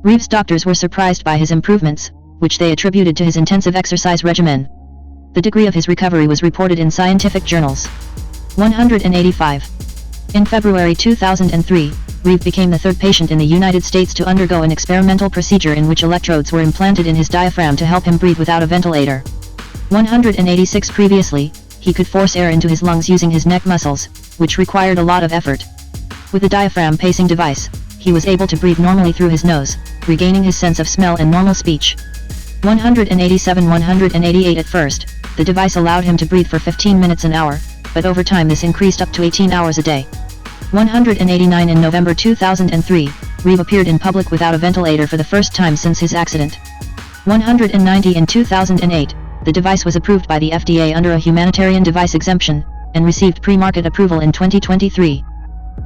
Reeve's doctors were surprised by his improvements, which they attributed to his intensive exercise regimen. The degree of his recovery was reported in scientific journals. 185. In February 2003, Reeve became the third patient in the United States to undergo an experimental procedure in which electrodes were implanted in his diaphragm to help him breathe without a ventilator. 186 Previously, he could force air into his lungs using his neck muscles, which required a lot of effort. With the diaphragm pacing device, he was able to breathe normally through his nose, regaining his sense of smell and normal speech. 187-188 At first, the device allowed him to breathe for 15 minutes an hour, but over time this increased up to 18 hours a day. 189 In November 2003, Reeve appeared in public without a ventilator for the first time since his accident. 190 In 2008, the device was approved by the FDA under a humanitarian device exemption, and received pre-market approval in 2023.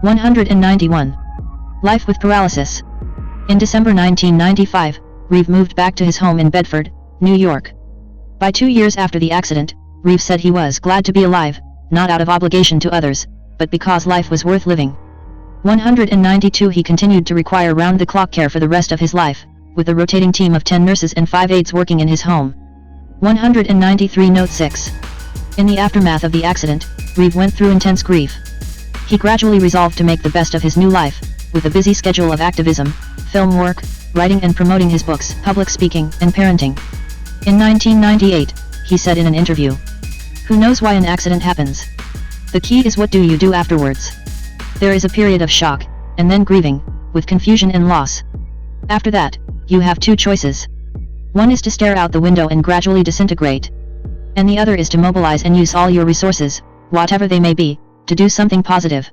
191. Life with paralysis. In December 1995, Reeve moved back to his home in Bedford, New York. By 2 years after the accident, Reeve said he was glad to be alive, not out of obligation to others, but because life was worth living. 192 He continued to require round-the-clock care for the rest of his life, with a rotating team of 10 nurses and 5 aides working in his home. 193 Note 6. In the aftermath of the accident, Reeve went through intense grief. He gradually resolved to make the best of his new life, with a busy schedule of activism, film work, writing and promoting his books, public speaking, and parenting. In 1998, he said in an interview, "Who knows why an accident happens? The key is what do you do afterwards? There is a period of shock, and then grieving, with confusion and loss. After that, you have two choices. One is to stare out the window and gradually disintegrate. And the other is to mobilize and use all your resources, whatever they may be, to do something positive.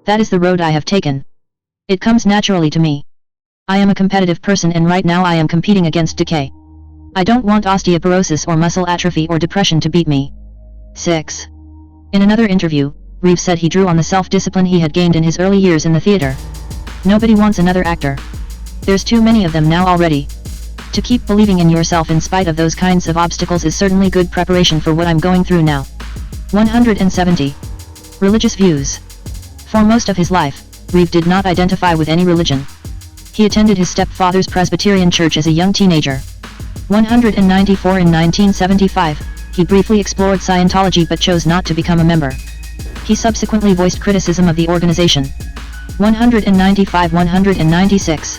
That is the road I have taken. It comes naturally to me. I am a competitive person and right now I am competing against decay. I don't want osteoporosis or muscle atrophy or depression to beat me." 6. In another interview, Reeve said he drew on the self-discipline he had gained in his early years in the theater. "Nobody wants another actor. There's too many of them now already. To keep believing in yourself in spite of those kinds of obstacles is certainly good preparation for what I'm going through now." 170. Religious views. For most of his life, Reeve did not identify with any religion. He attended his stepfather's Presbyterian church as a young teenager. 194 In 1975, he briefly explored Scientology but chose not to become a member. He subsequently voiced criticism of the organization. 195-196.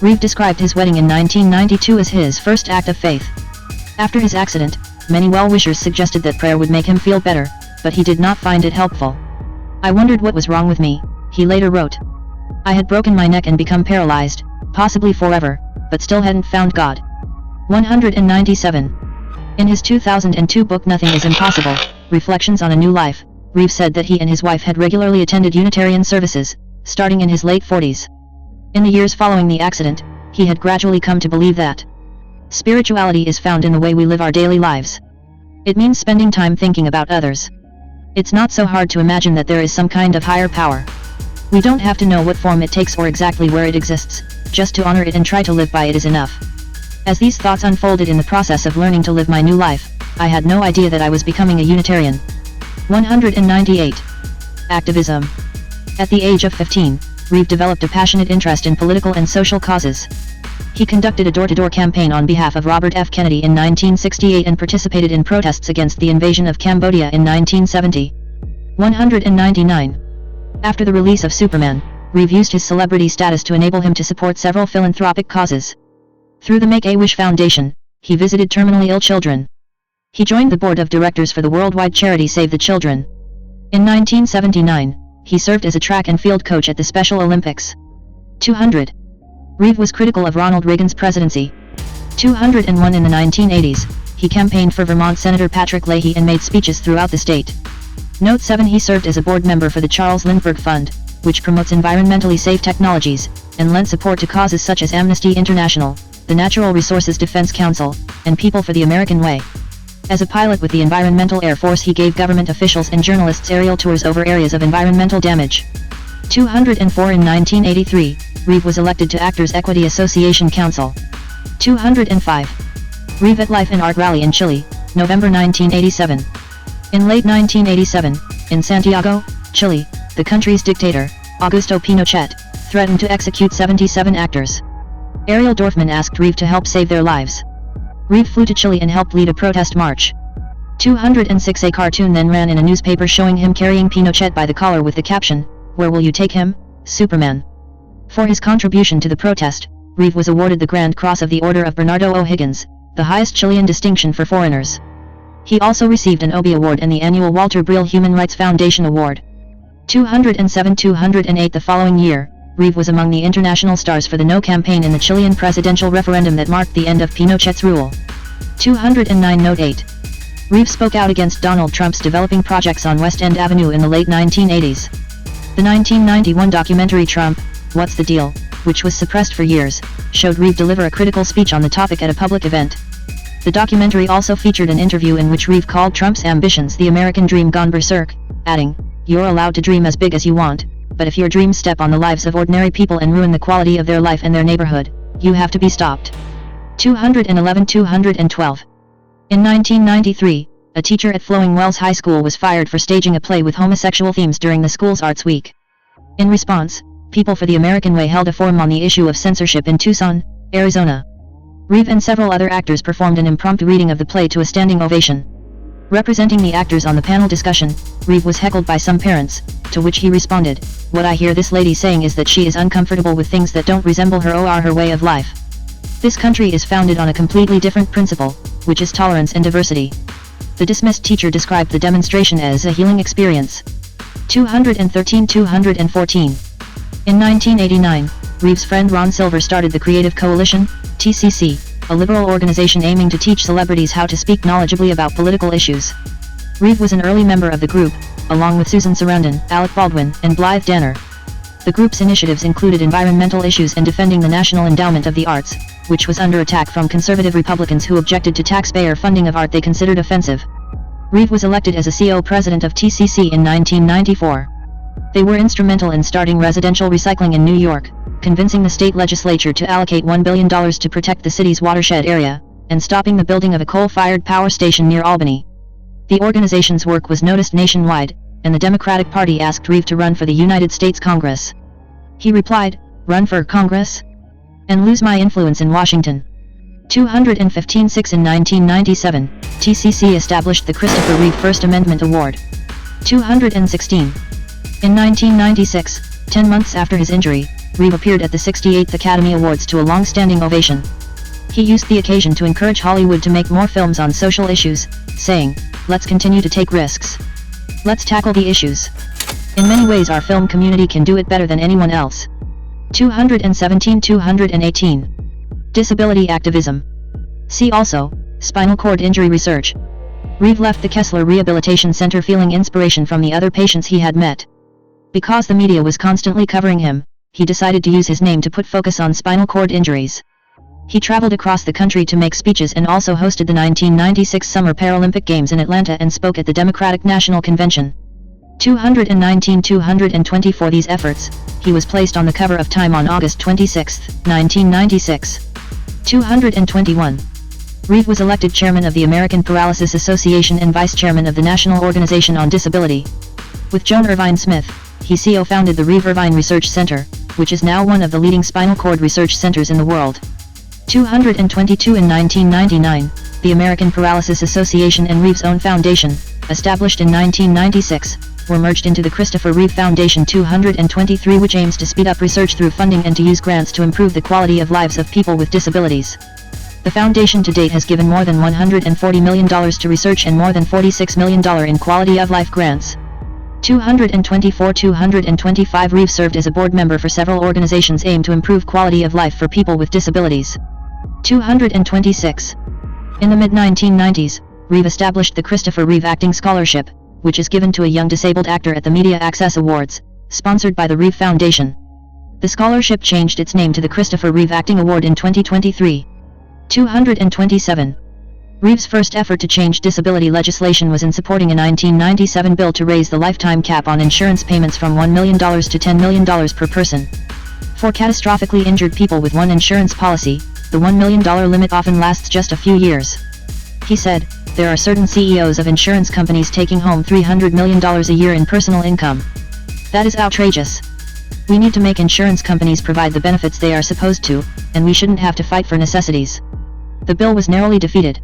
Reeve described his wedding in 1992 as his first act of faith. After his accident, many well-wishers suggested that prayer would make him feel better, but he did not find it helpful. "I wondered what was wrong with me," he later wrote. "I had broken my neck and become paralyzed, possibly forever, but still hadn't found God." 197. In his 2002 book Nothing is Impossible, Reflections on a New Life, Reeve said that he and his wife had regularly attended Unitarian services, starting in his late 40s. In the years following the accident, he had gradually come to believe that spirituality is found in the way we live our daily lives. It means spending time thinking about others. It's not so hard to imagine that there is some kind of higher power. We don't have to know what form it takes or exactly where it exists, just to honor it and try to live by it is enough. As these thoughts unfolded in the process of learning to live my new life, I had no idea that I was becoming a Unitarian. 198. Activism. At the age of 15, Reeve developed a passionate interest in political and social causes. He conducted a door-to-door campaign on behalf of Robert F. Kennedy in 1968 and participated in protests against the invasion of Cambodia in 1970. 199. After the release of Superman, Reeve used his celebrity status to enable him to support several philanthropic causes. Through the Make-A-Wish Foundation, he visited terminally ill children. He joined the board of directors for the worldwide charity Save the Children. In 1979, he served as a track and field coach at the Special Olympics. 200. Reeve was critical of Ronald Reagan's presidency. 201. In the 1980s, he campaigned for Vermont Senator Patrick Leahy and made speeches throughout the state. Note 7. He served as a board member for the Charles Lindbergh Fund, which promotes environmentally safe technologies, and lent support to causes such as Amnesty International, the Natural Resources Defense Council, and People for the American Way. As a pilot with the Environmental Air Force, he gave government officials and journalists aerial tours over areas of environmental damage. 204. In 1983, Reeve was elected to Actors Equity Association Council. 205. Reeve at Life and Art Rally in Chile, November 1987. In late 1987, in Santiago, Chile, the country's dictator, Augusto Pinochet, threatened to execute 77 actors. Ariel Dorfman asked Reeve to help save their lives. Reeve flew to Chile and helped lead a protest march. 206. A cartoon then ran in a newspaper showing him carrying Pinochet by the collar with the caption, "Where will you take him, Superman?" For his contribution to the protest, Reeve was awarded the Grand Cross of the Order of Bernardo O'Higgins, the highest Chilean distinction for foreigners. He also received an Obie Award and the annual Walter Briel Human Rights Foundation Award. 207. 208. The following year, Reeve was among the international stars for the No campaign in the Chilean presidential referendum that marked the end of Pinochet's rule. 209. Note 8. Reeve spoke out against Donald Trump's developing projects on West End Avenue in the late 1980s. The 1991 documentary Trump, What's the Deal?, which was suppressed for years, showed Reeve deliver a critical speech on the topic at a public event. The documentary also featured an interview in which Reeve called Trump's ambitions the American dream gone berserk, adding, "You're allowed to dream as big as you want, but if your dreams step on the lives of ordinary people and ruin the quality of their life and their neighborhood, you have to be stopped." 211. 212. In 1993, a teacher at Flowing Wells High School was fired for staging a play with homosexual themes during the school's Arts Week. In response, People for the American Way held a forum on the issue of censorship in Tucson, Arizona. Reeve and several other actors performed an impromptu reading of the play to a standing ovation. Representing the actors on the panel discussion, Reeve was heckled by some parents, to which he responded, "What I hear this lady saying is that she is uncomfortable with things that don't resemble her or her way of life. This country is founded on a completely different principle, which is tolerance and diversity." The dismissed teacher described the demonstration as a healing experience. 213. 214. In 1989, Reeve's friend Ron Silver started the Creative Coalition, TCC, a liberal organization aiming to teach celebrities how to speak knowledgeably about political issues. Reeve was an early member of the group, along with Susan Sarandon, Alec Baldwin, and Blythe Danner. The group's initiatives included environmental issues and defending the National Endowment of the Arts, which was under attack from conservative Republicans who objected to taxpayer funding of art they considered offensive. Reeve was elected as a CO president of TCC in 1994. They were instrumental in starting residential recycling in New York, convincing the state legislature to allocate $1 billion to protect the city's watershed area, and stopping the building of a coal-fired power station near Albany. The organization's work was noticed nationwide, and the Democratic Party asked Reeve to run for the United States Congress. He replied, "Run for Congress? And lose my influence in Washington." 215. 6. In 1997, TCC established the Christopher Reeve First Amendment Award. 216. In 1996, 10 months after his injury, Reeve appeared at the 68th Academy Awards to a long-standing ovation. He used the occasion to encourage Hollywood to make more films on social issues, saying, "Let's continue to take risks. Let's tackle the issues. In many ways our film community can do it better than anyone else." 217. 218. Disability activism. See also, spinal cord injury research. Reeve left the Kessler Rehabilitation Center feeling inspiration from the other patients he had met. Because the media was constantly covering him, he decided to use his name to put focus on spinal cord injuries. He traveled across the country to make speeches and also hosted the 1996 Summer Paralympic Games in Atlanta and spoke at the Democratic National Convention. 219. 220. For these efforts, he was placed on the cover of Time on August 26, 1996. 221. Reeve was elected chairman of the American Paralysis Association and vice chairman of the National Organization on Disability. With Joan Irvine Smith, he co-founded the Reeve Irvine Research Center, which is now one of the leading spinal cord research centers in the world. 222. In 1999, the American Paralysis Association and Reeve's own foundation, established in 1996, were merged into the Christopher Reeve Foundation. 223, which aims to speed up research through funding and to use grants to improve the quality of lives of people with disabilities. The foundation to date has given more than $140 million to research and more than $46 million in quality of life grants. 224. 225. Reeve served as a board member for several organizations aimed to improve quality of life for people with disabilities. 226. In the mid-1990s, Reeve established the Christopher Reeve Acting Scholarship, which is given to a young disabled actor at the Media Access Awards, sponsored by the Reeve Foundation. The scholarship changed its name to the Christopher Reeve Acting Award in 2023. 227. Reeve's first effort to change disability legislation was in supporting a 1997 bill to raise the lifetime cap on insurance payments from $1 million to $10 million per person. For catastrophically injured people with one insurance policy, the $1 million limit often lasts just a few years. He said, "There are certain CEOs of insurance companies taking home $300 million a year in personal income. That is outrageous. We need to make insurance companies provide the benefits they are supposed to, and we shouldn't have to fight for necessities." The bill was narrowly defeated.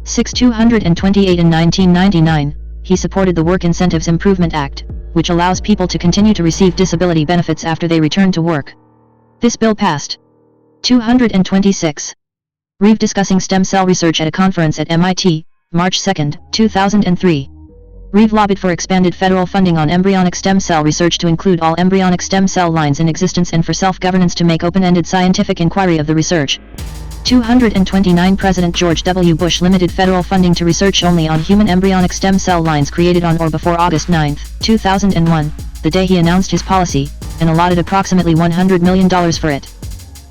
228. In 1999, he supported the Work Incentives Improvement Act, which allows people to continue to receive disability benefits after they return to work. This bill passed. 226. Reeve discussing stem cell research at a conference at MIT, March 2, 2003. Reeve lobbied for expanded federal funding on embryonic stem cell research to include all embryonic stem cell lines in existence and for self-governance to make open-ended scientific inquiry of the research. 229. President George W. Bush limited federal funding to research only on human embryonic stem cell lines created on or before August 9, 2001, the day he announced his policy, and allotted approximately $100 million for it.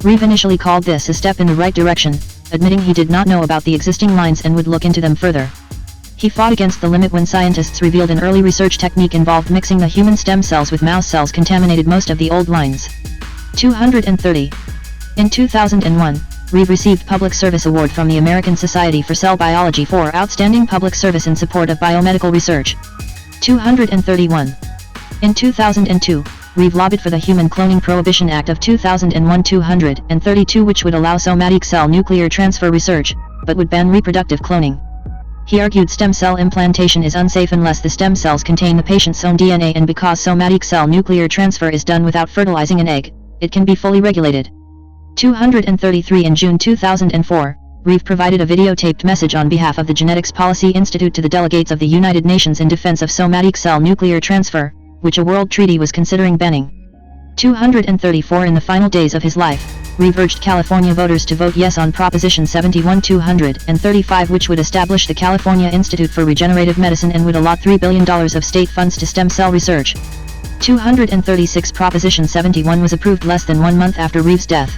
Reeve initially called this a step in the right direction, admitting he did not know about the existing lines and would look into them further. He fought against the limit when scientists revealed an early research technique involved mixing the human stem cells with mouse cells contaminated most of the old lines. 230. In 2001, Reeve received Public Service Award from the American Society for Cell Biology for outstanding public service in support of biomedical research. 231. In 2002, Reeve lobbied for the Human Cloning Prohibition Act of 2001 232, which would allow somatic cell nuclear transfer research, but would ban reproductive cloning. He argued stem cell implantation is unsafe unless the stem cells contain the patient's own DNA, and because somatic cell nuclear transfer is done without fertilizing an egg, it can be fully regulated. 233. In June 2004, Reeve provided a videotaped message on behalf of the Genetics Policy Institute to the delegates of the United Nations in defense of somatic cell nuclear transfer, which a world treaty was considering banning. 234. In the final days of his life, Reeve urged California voters to vote yes on Proposition 71 235, which would establish the California Institute for Regenerative Medicine and would allot $3 billion of state funds to stem cell research. 236. Proposition 71 was approved less than 1 month after Reeve's death.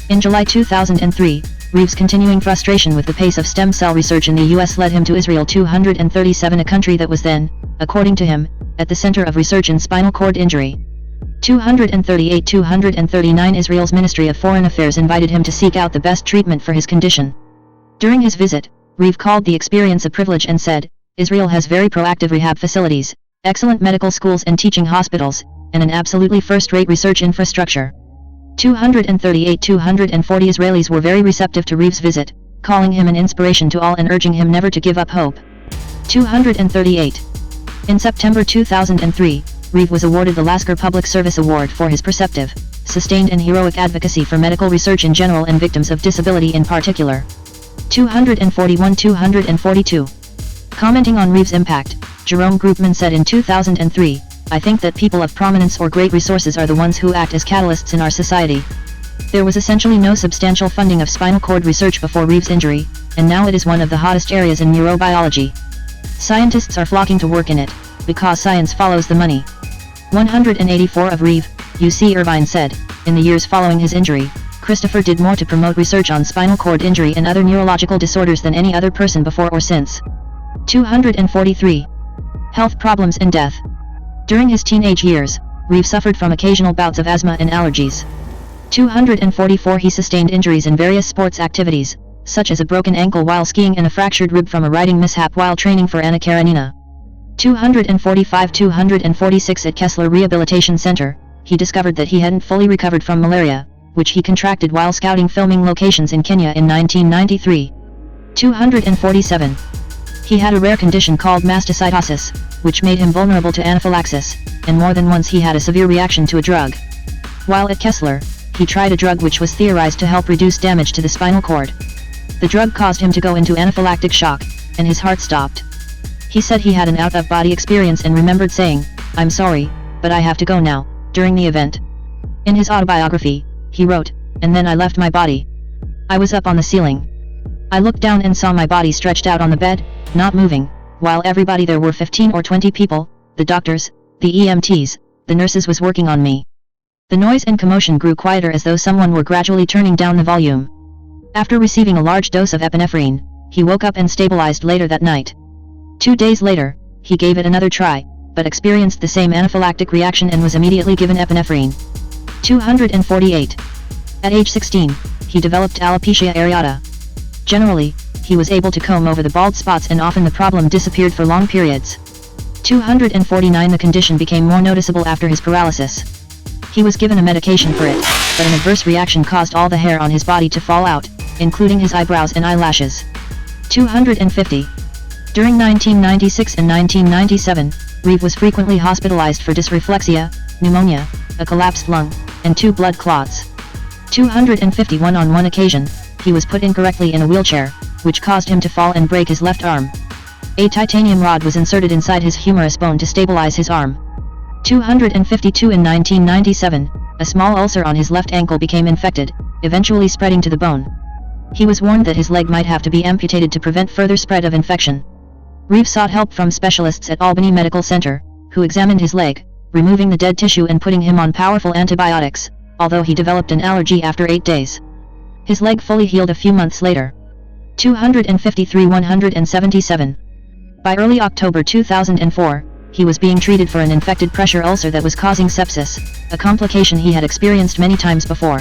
In July 2003, Reeve's continuing frustration with the pace of stem cell research in the U.S. led him to Israel 237, a country that was then, according to him, at the center of research in spinal cord injury. 238. 239. Israel's Ministry of Foreign Affairs invited him to seek out the best treatment for his condition. During his visit, Reeve called the experience a privilege and said, "Israel has very proactive rehab facilities, excellent medical schools and teaching hospitals, and an absolutely first-rate research infrastructure." 238. 240. Israelis were very receptive to Reeve's visit, calling him an inspiration to all and urging him never to give up hope. 238. In September 2003, Reeve was awarded the Lasker Public Service Award for his perceptive, sustained and heroic advocacy for medical research in general and victims of disability in particular. 241. 242. Commenting on Reeve's impact, Jerome Groupman said in 2003, "I think that people of prominence or great resources are the ones who act as catalysts in our society. There was essentially no substantial funding of spinal cord research before Reeve's injury, and now it is one of the hottest areas in neurobiology. Scientists are flocking to work in it, because science follows the money." 184. Of Reeve, UC Irvine said, "In the years following his injury, Christopher did more to promote research on spinal cord injury and other neurological disorders than any other person before or since." 243. Health problems and death. During his teenage years, Reeve suffered from occasional bouts of asthma and allergies. 244. He sustained injuries in various sports activities, such as a broken ankle while skiing and a fractured rib from a riding mishap while training for Anna Karenina. 245. 246. At Kessler Rehabilitation Center, he discovered that he hadn't fully recovered from malaria, which he contracted while scouting filming locations in Kenya in 1993. 247. He had a rare condition called mastocytosis, which made him vulnerable to anaphylaxis, and more than once he had a severe reaction to a drug. While at Kessler, he tried a drug which was theorized to help reduce damage to the spinal cord. The drug caused him to go into anaphylactic shock, and his heart stopped. He said he had an out-of-body experience and remembered saying, "I'm sorry, but I have to go now," during the event. In his autobiography, he wrote, "And then I left my body. I was up on the ceiling. I looked down and saw my body stretched out on the bed, not moving, While everybody there were 15 or 20 people, the doctors, the EMTs, the nurses was working on me. The noise and commotion grew quieter as though someone were gradually turning down the volume. After receiving a large dose of epinephrine, he woke up and stabilized later that night. 2 days later, he gave it another try, but experienced the same anaphylactic reaction and was immediately given epinephrine. 248. At age 16, he developed alopecia areata. Generally, he was able to comb over the bald spots and often the problem disappeared for long periods. 249. The condition became more noticeable after his paralysis. He was given a medication for it, but an adverse reaction caused all the hair on his body to fall out, including his eyebrows and eyelashes. 250. During 1996 and 1997, Reeve was frequently hospitalized for dysreflexia, pneumonia, a collapsed lung, and 2 blood clots. 251. On one occasion, he was put incorrectly in a wheelchair, which caused him to fall and break his left arm. A titanium rod was inserted inside his humerus bone to stabilize his arm. 252. In 1997, a small ulcer on his left ankle became infected, eventually spreading to the bone. He was warned that his leg might have to be amputated to prevent further spread of infection. Reeve sought help from specialists at Albany Medical Center, who examined his leg, removing the dead tissue and putting him on powerful antibiotics, although he developed an allergy after 8 days. His leg fully healed a few months later. 253. 177. By early October 2004, he was being treated for an infected pressure ulcer that was causing sepsis, a complication he had experienced many times before.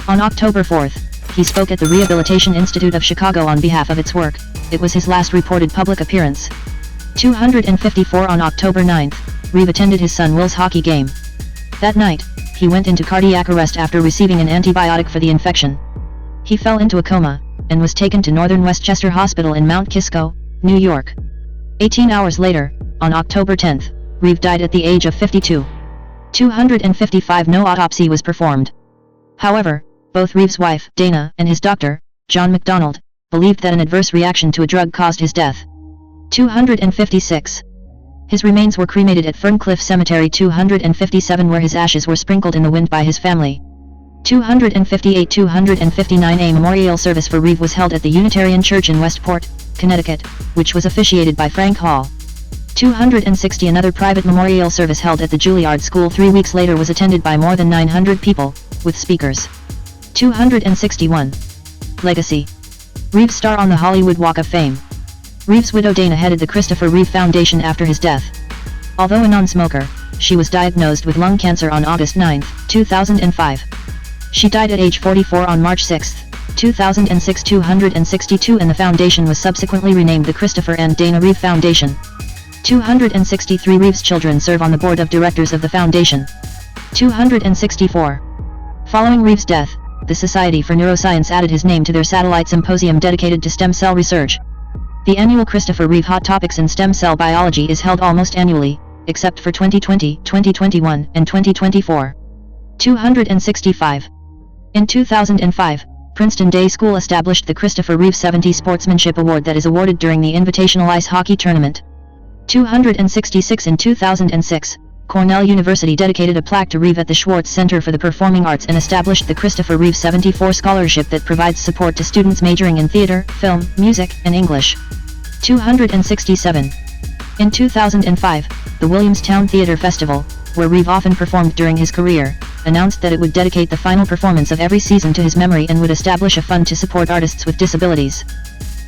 On October 4, he spoke at the Rehabilitation Institute of Chicago on behalf of its work. It was his last reported public appearance. 254. On October 9, Reeve attended his son Will's hockey game. That night, he went into cardiac arrest after receiving an antibiotic for the infection. He fell into a coma, and was taken to Northern Westchester Hospital in Mount Kisco, New York. 18 hours later, on October 10, Reeve died at the age of 52. 255. No autopsy was performed. However, both Reeve's wife, Dana, and his doctor, John MacDonald, believed that an adverse reaction to a drug caused his death. 256. His remains were cremated at Ferncliff Cemetery 257 where his ashes were sprinkled in the wind by his family. 258. 259. A memorial service for Reeve was held at the Unitarian Church in Westport, Connecticut, which was officiated by Frank Hall. 260. Another private memorial service held at the Juilliard School 3 weeks later was attended by more than 900 people, with speakers. 261. Legacy. Reeve's star on the Hollywood Walk of Fame. Reeve's widow Dana headed the Christopher Reeve Foundation after his death. Although a non-smoker, she was diagnosed with lung cancer on August 9, 2005. She died at age 44 on March 6, 2006. 262. And the foundation was subsequently renamed the Christopher and Dana Reeve Foundation. 263. Reeve's children serve on the board of directors of the foundation. 264. Following Reeve's death, the Society for Neuroscience added his name to their satellite symposium dedicated to stem cell research. The annual Christopher Reeve Hot Topics in Stem Cell Biology is held almost annually, except for 2020, 2021, and 2024. 265. In 2005, Princeton Day School established the Christopher Reeve 70 Sportsmanship Award that is awarded during the Invitational Ice Hockey Tournament. 266. In 2006, Cornell University dedicated a plaque to Reeve at the Szwarc Center for the Performing Arts and established the Christopher Reeve 74 Scholarship that provides support to students majoring in theater, film, music, and English. 267. In 2005, the Williamstown Theater Festival, where Reeve often performed during his career, announced that it would dedicate the final performance of every season to his memory and would establish a fund to support artists with disabilities.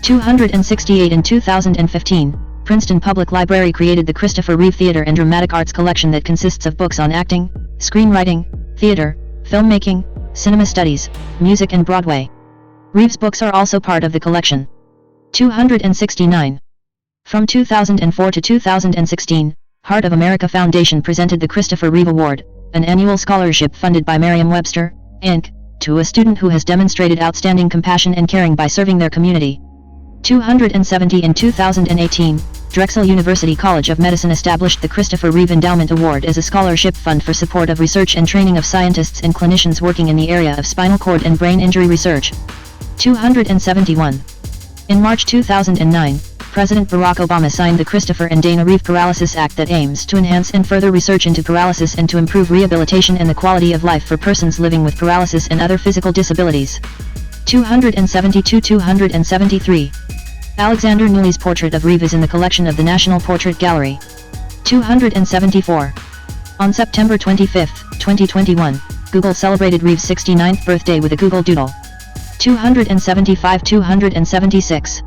268. In 2015, Princeton Public Library created the Christopher Reeve Theater and Dramatic Arts Collection that consists of books on acting, screenwriting, theater, filmmaking, cinema studies, music and Broadway. Reeve's books are also part of the collection. 269. From 2004 to 2016, Heart of America Foundation presented the Christopher Reeve Award, an annual scholarship funded by Merriam-Webster, Inc., to a student who has demonstrated outstanding compassion and caring by serving their community. 270. In 2018, Drexel University College of Medicine established the Christopher Reeve Endowment Award as a scholarship fund for support of research and training of scientists and clinicians working in the area of spinal cord and brain injury research. 271. In March 2009, President Barack Obama signed the Christopher and Dana Reeve Paralysis Act that aims to enhance and further research into paralysis and to improve rehabilitation and the quality of life for persons living with paralysis and other physical disabilities. 272. 273. Alexander Newley's portrait of Reeve is in the collection of the National Portrait Gallery. 274. On September 25, 2021, Google celebrated Reeve's 69th birthday with a Google Doodle. 275-276.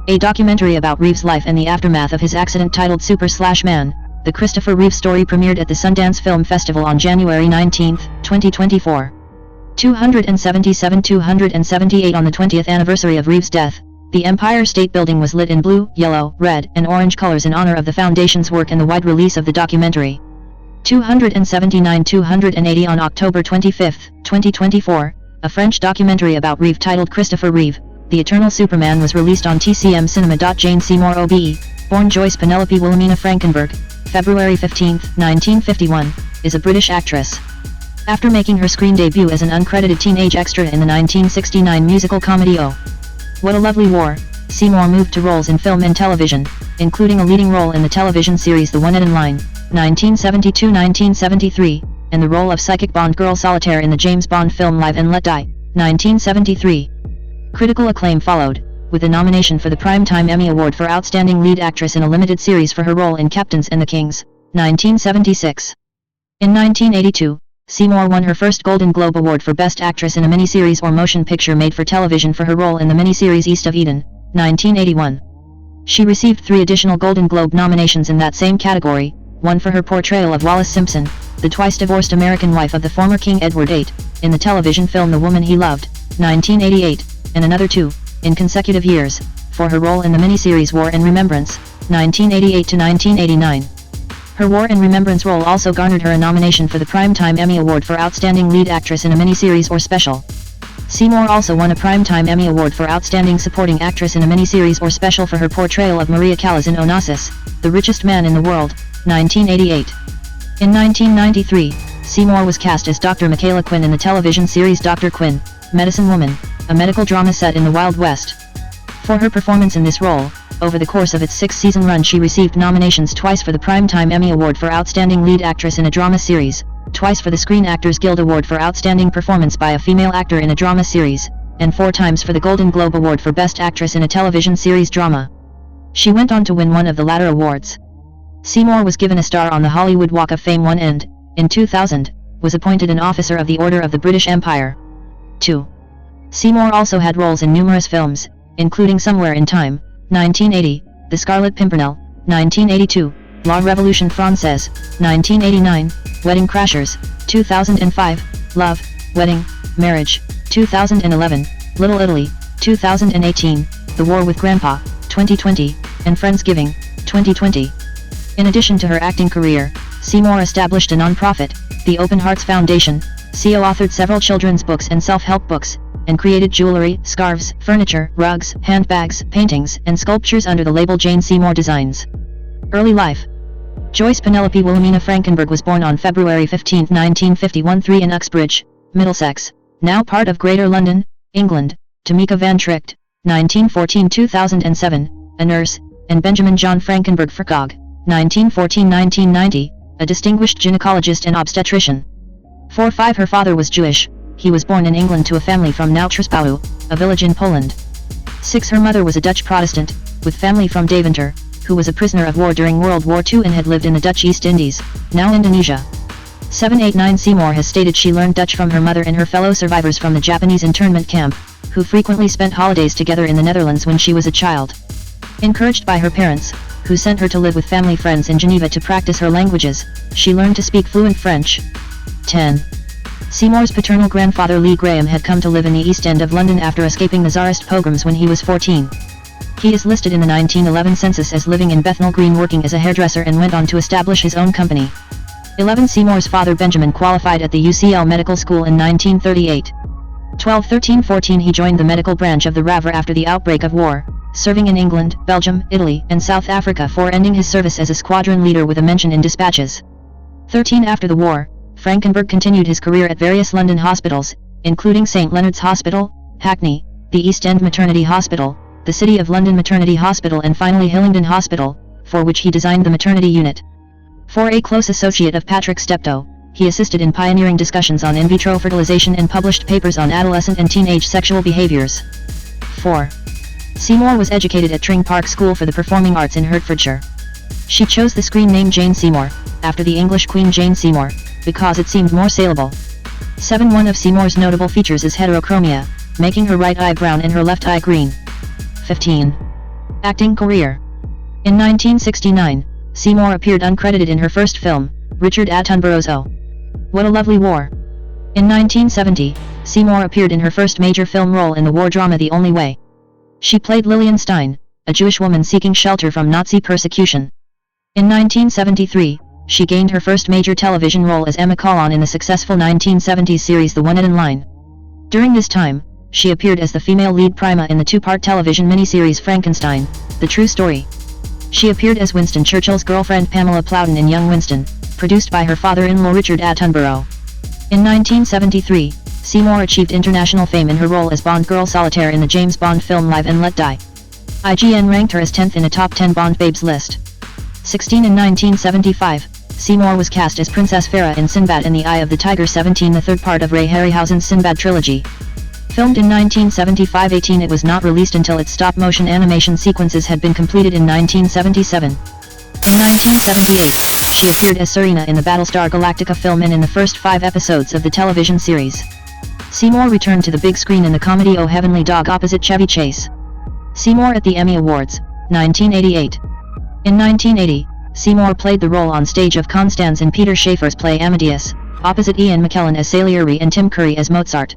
A documentary about Reeve's life and the aftermath of his accident titled Super/Man, the Christopher Reeve story premiered at the Sundance Film Festival on January 19, 2024. 277-278 On the 20th anniversary of Reeve's death, the Empire State Building was lit in blue, yellow, red, and orange colors in honor of the Foundation's work and the wide release of the documentary. 279-280 On October 25, 2024, a French documentary about Reeve titled Christopher Reeve, The Eternal Superman was released on TCM Cinema. Jane Seymour OBE, born Joyce Penelope Wilhelmina Frankenberg, February 15, 1951, is a British actress. After making her screen debut as an uncredited teenage extra in the 1969 musical comedy Oh, What a Lovely War, Seymour moved to roles in film and television, including a leading role in the television series The One-Eden Line, 1972-1973, and the role of psychic Bond girl Solitaire in the James Bond film Live and Let Die, 1973. Critical acclaim followed, with a nomination for the Primetime Emmy Award for Outstanding Lead Actress in a Limited Series for her role in Captains and the Kings, 1976. In 1982, Seymour won her first Golden Globe Award for Best Actress in a Miniseries or Motion Picture Made for Television for her role in the miniseries East of Eden, 1981. She received 3 additional Golden Globe nominations in that same category, one for her portrayal of Wallis Simpson, the twice-divorced American wife of the former King Edward VIII, in the television film The Woman He Loved, 1988, and another 2, in consecutive years, for her role in the miniseries War and Remembrance, 1988 to 1989. Her War and Remembrance role also garnered her a nomination for the Primetime Emmy Award for Outstanding Lead Actress in a Miniseries or Special. Seymour also won a Primetime Emmy Award for Outstanding Supporting Actress in a Miniseries or Special for her portrayal of Maria Callas in Onassis, The Richest Man in the World, 1988. In 1993, Seymour was cast as Dr. Michaela Quinn in the television series Dr. Quinn, Medicine Woman, a medical drama set in the Wild West. For her performance in this role, over the course of its 6-season run she received nominations twice for the Primetime Emmy Award for Outstanding Lead Actress in a Drama Series, twice for the Screen Actors Guild Award for Outstanding Performance by a Female Actor in a Drama Series, and 4 times for the Golden Globe Award for Best Actress in a Television Series Drama. She went on to win one of the latter awards. Seymour was given a star on the Hollywood Walk of Fame and, in 2000, was appointed an Officer of the Order of the British Empire. 2. Seymour also had roles in numerous films, including Somewhere in Time, 1980, The Scarlet Pimpernel, 1982, La Révolution Française, 1989, Wedding Crashers, 2005, Love, Wedding, Marriage, 2011, Little Italy, 2018, The War with Grandpa, 2020, and Friendsgiving, 2020. In addition to her acting career, Seymour established a non-profit, the Open Hearts Foundation, co-authored several children's books and self-help books, and created jewelry, scarves, furniture, rugs, handbags, paintings, and sculptures under the label Jane Seymour Designs. Early life. Joyce Penelope Wilhelmina Frankenberg was born on February 15, 1951 in Uxbridge, Middlesex, now part of Greater London, England, to Mika Van Tricht, 1914-2007, a nurse, and Benjamin John Frankenberg Verkog, 1914-1990, a distinguished gynecologist and obstetrician. 4-5 Her father was Jewish. He was born in England to a family from Nautruspawu, a village in Poland. 6 Her mother was a Dutch Protestant, with family from Deventer, who was a prisoner of war during World War II and had lived in the Dutch East Indies, now Indonesia. 7-8-9 Seymour has stated she learned Dutch from her mother and her fellow survivors from the Japanese internment camp, who frequently spent holidays together in the Netherlands when she was a child. Encouraged by her parents, who sent her to live with family friends in Geneva to practice her languages, she learned to speak fluent French. 10. Seymour's paternal grandfather Lee Graham had come to live in the East End of London after escaping the Tsarist pogroms when he was 14. He is listed in the 1911 census as living in Bethnal Green working as a hairdresser and went on to establish his own company. 11 Seymour's father Benjamin qualified at the UCL Medical School in 1938. 12 13 14 He joined the medical branch of the RAVR after the outbreak of war, serving in England, Belgium, Italy, and South Africa before ending his service as a squadron leader with a mention in dispatches. 13 After the war, Frankenberg continued his career at various London hospitals, including St Leonard's Hospital, Hackney, the East End Maternity Hospital, the City of London Maternity Hospital and finally Hillingdon Hospital, for which he designed the maternity unit. For a close associate of Patrick Steptoe, he assisted in pioneering discussions on in vitro fertilization and published papers on adolescent and teenage sexual behaviors. 4. Seymour was educated at Tring Park School for the Performing Arts in Hertfordshire. She chose the screen name Jane Seymour, after the English Queen Jane Seymour, because it seemed more saleable. 1 of Seymour's notable features is heterochromia, making her right eye brown and her left eye green. 15. Acting career. In 1969, Seymour appeared uncredited in her first film, Richard Attenborough's Oh, What a Lovely War. In 1970, Seymour appeared in her first major film role in the war drama The Only Way. She played Lillian Stein, a Jewish woman seeking shelter from Nazi persecution. In 1973, she gained her first major television role as Emma Collon in the successful 1970s series The One-Eden Line. During this time, she appeared as the female lead prima in the two-part television miniseries Frankenstein, The True Story. She appeared as Winston Churchill's girlfriend Pamela Plowden in Young Winston, produced by her father-in-law Richard Attenborough. In 1973, Seymour achieved international fame in her role as Bond girl Solitaire in the James Bond film Live and Let Die. IGN ranked her as 10th in a top 10 Bond babes list. 16 in 1975, Seymour was cast as Princess Farah in Sinbad and the Eye of the Tiger. 17 The third part of Ray Harryhausen's Sinbad trilogy. Filmed in 1975. 18 It was not released until its stop-motion animation sequences had been completed in 1977. In 1978, she appeared as Serena in the Battlestar Galactica film and in the first 5 episodes of the television series. Seymour returned to the big screen in the comedy Oh Heavenly Dog opposite Chevy Chase. Seymour at the Emmy Awards, 1988. In 1980, Seymour played the role on stage of Constance in Peter Shaffer's play Amadeus, opposite Ian McKellen as Salieri and Tim Curry as Mozart.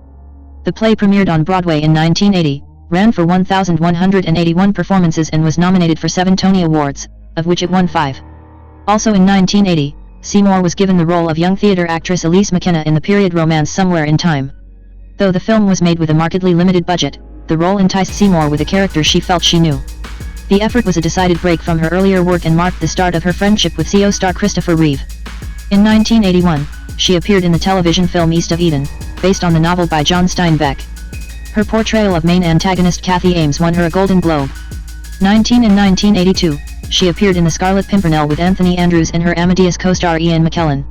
The play premiered on Broadway in 1980, ran for 1,181 performances and was nominated for 7 Tony Awards, of which it won 5. Also in 1980, Seymour was given the role of young theater actress Elise McKenna in the period romance Somewhere in Time. Though the film was made with a markedly limited budget, the role enticed Seymour with a character she felt she knew. The effort was a decided break from her earlier work and marked the start of her friendship with CO star Christopher Reeve. In 1981, she appeared in the television film East of Eden, based on the novel by John Steinbeck. Her portrayal of main antagonist Kathy Ames won her a Golden Globe. 19 In 1982, she appeared in The Scarlet Pimpernel with Anthony Andrews and her Amadeus co-star Ian McKellen.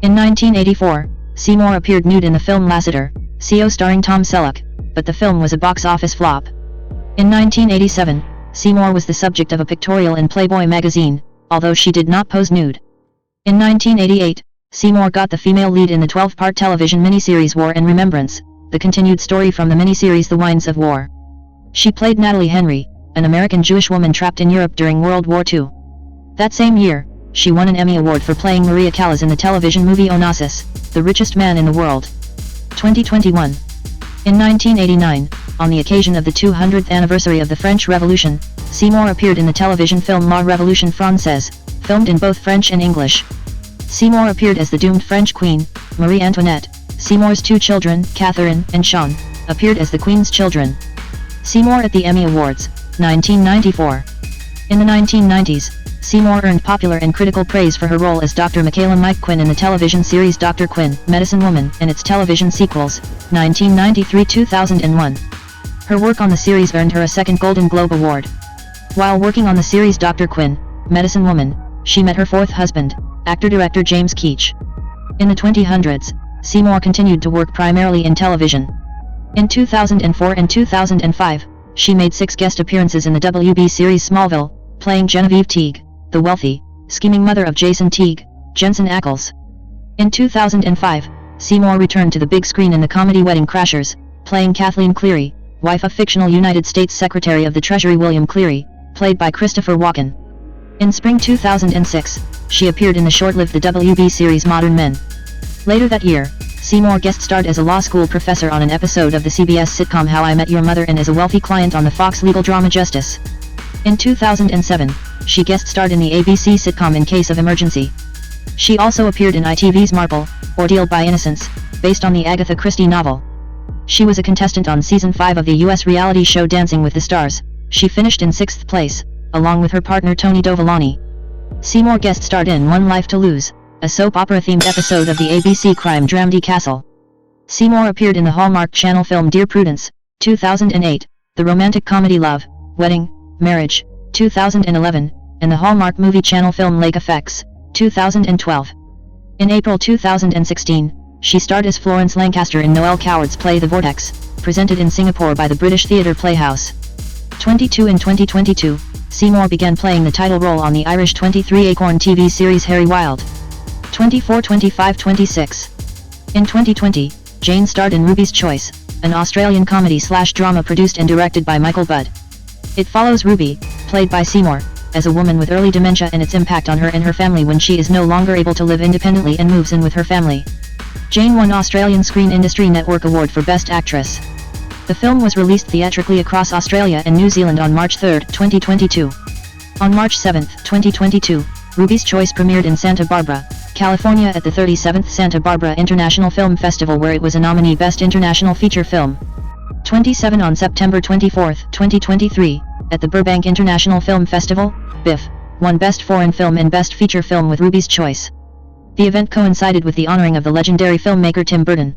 In 1984, Seymour appeared nude in the film Lassiter, CO starring Tom Selleck, but the film was a box office flop. In 1987, Seymour was the subject of a pictorial in Playboy magazine, although she did not pose nude. In 1988, Seymour got the female lead in the 12-part television miniseries War and Remembrance, the continued story from the miniseries The Winds of War. She played Natalie Henry, an American Jewish woman trapped in Europe during World War II. That same year, she won an Emmy Award for playing Maria Callas in the television movie Onassis, The Richest Man in the World. 2021. In 1989, on the occasion of the 200th anniversary of the French Revolution, Seymour appeared in the television film La Révolution Française, filmed in both French and English. Seymour appeared as the doomed French queen, Marie Antoinette. Seymour's 2 children, Catherine and Sean, appeared as the Queen's children. Seymour at the Emmy Awards, 1994. In the 1990s, Seymour earned popular and critical praise for her role as Dr. Michaela Mike Quinn in the television series Dr. Quinn, Medicine Woman, and its television sequels, 1993-2001. Her work on the series earned her a 2nd Golden Globe Award. While working on the series Dr. Quinn, Medicine Woman, she met her 4th husband, actor-director James Keach. In the 2000s, Seymour continued to work primarily in television. In 2004 and 2005, she made 6 guest appearances in the WB series Smallville, playing Genevieve Teague, the wealthy, scheming mother of Jason Teague, Jensen Ackles. In 2005, Seymour returned to the big screen in the comedy Wedding Crashers, playing Kathleen Cleary, wife of fictional United States Secretary of the Treasury William Cleary, played by Christopher Walken. In spring 2006, she appeared in the short-lived The WB series Modern Men. Later that year, Seymour guest-starred as a law school professor on an episode of the CBS sitcom How I Met Your Mother and as a wealthy client on the Fox legal drama Justice. In 2007, she guest-starred in the ABC sitcom In Case of Emergency. She also appeared in ITV's Marple, Ordeal by Innocence, based on the Agatha Christie novel. She was a contestant on Season 5 of the U.S. reality show Dancing with the Stars. She finished in 6th place, along with her partner Tony Dovolani. Seymour guest-starred in One Life to Lose, a soap opera-themed episode of the ABC crime dramedy Castle. Seymour appeared in the Hallmark Channel film Dear Prudence, 2008, the romantic comedy Love, Wedding, Marriage, 2011, and the Hallmark movie channel film Lake Effects, 2012. In April 2016, she starred as Florence Lancaster in Noel Coward's play The Vortex, presented in Singapore by the British Theatre Playhouse. 22 In 2022, Seymour began playing the title role on the Irish 23 Acorn TV series Harry Wild. 24, 25, 26. In 2020, Jane starred in Ruby's Choice, an Australian comedy/drama produced and directed by Michael Budd. It follows Ruby, played by Seymour, as a woman with early dementia and its impact on her and her family when she is no longer able to live independently and moves in with her family. Jane won Australian Screen Industry Network Award for Best Actress. The film was released theatrically across Australia and New Zealand on March 3, 2022. On March 7, 2022, Ruby's Choice premiered in Santa Barbara, California at the 37th Santa Barbara International Film Festival, where it was a nominee Best International Feature Film. 27 On September 24, 2023, at the Burbank International Film Festival, BIFF, won Best Foreign Film and Best Feature Film with Ruby's Choice. The event coincided with the honoring of the legendary filmmaker Tim Burton.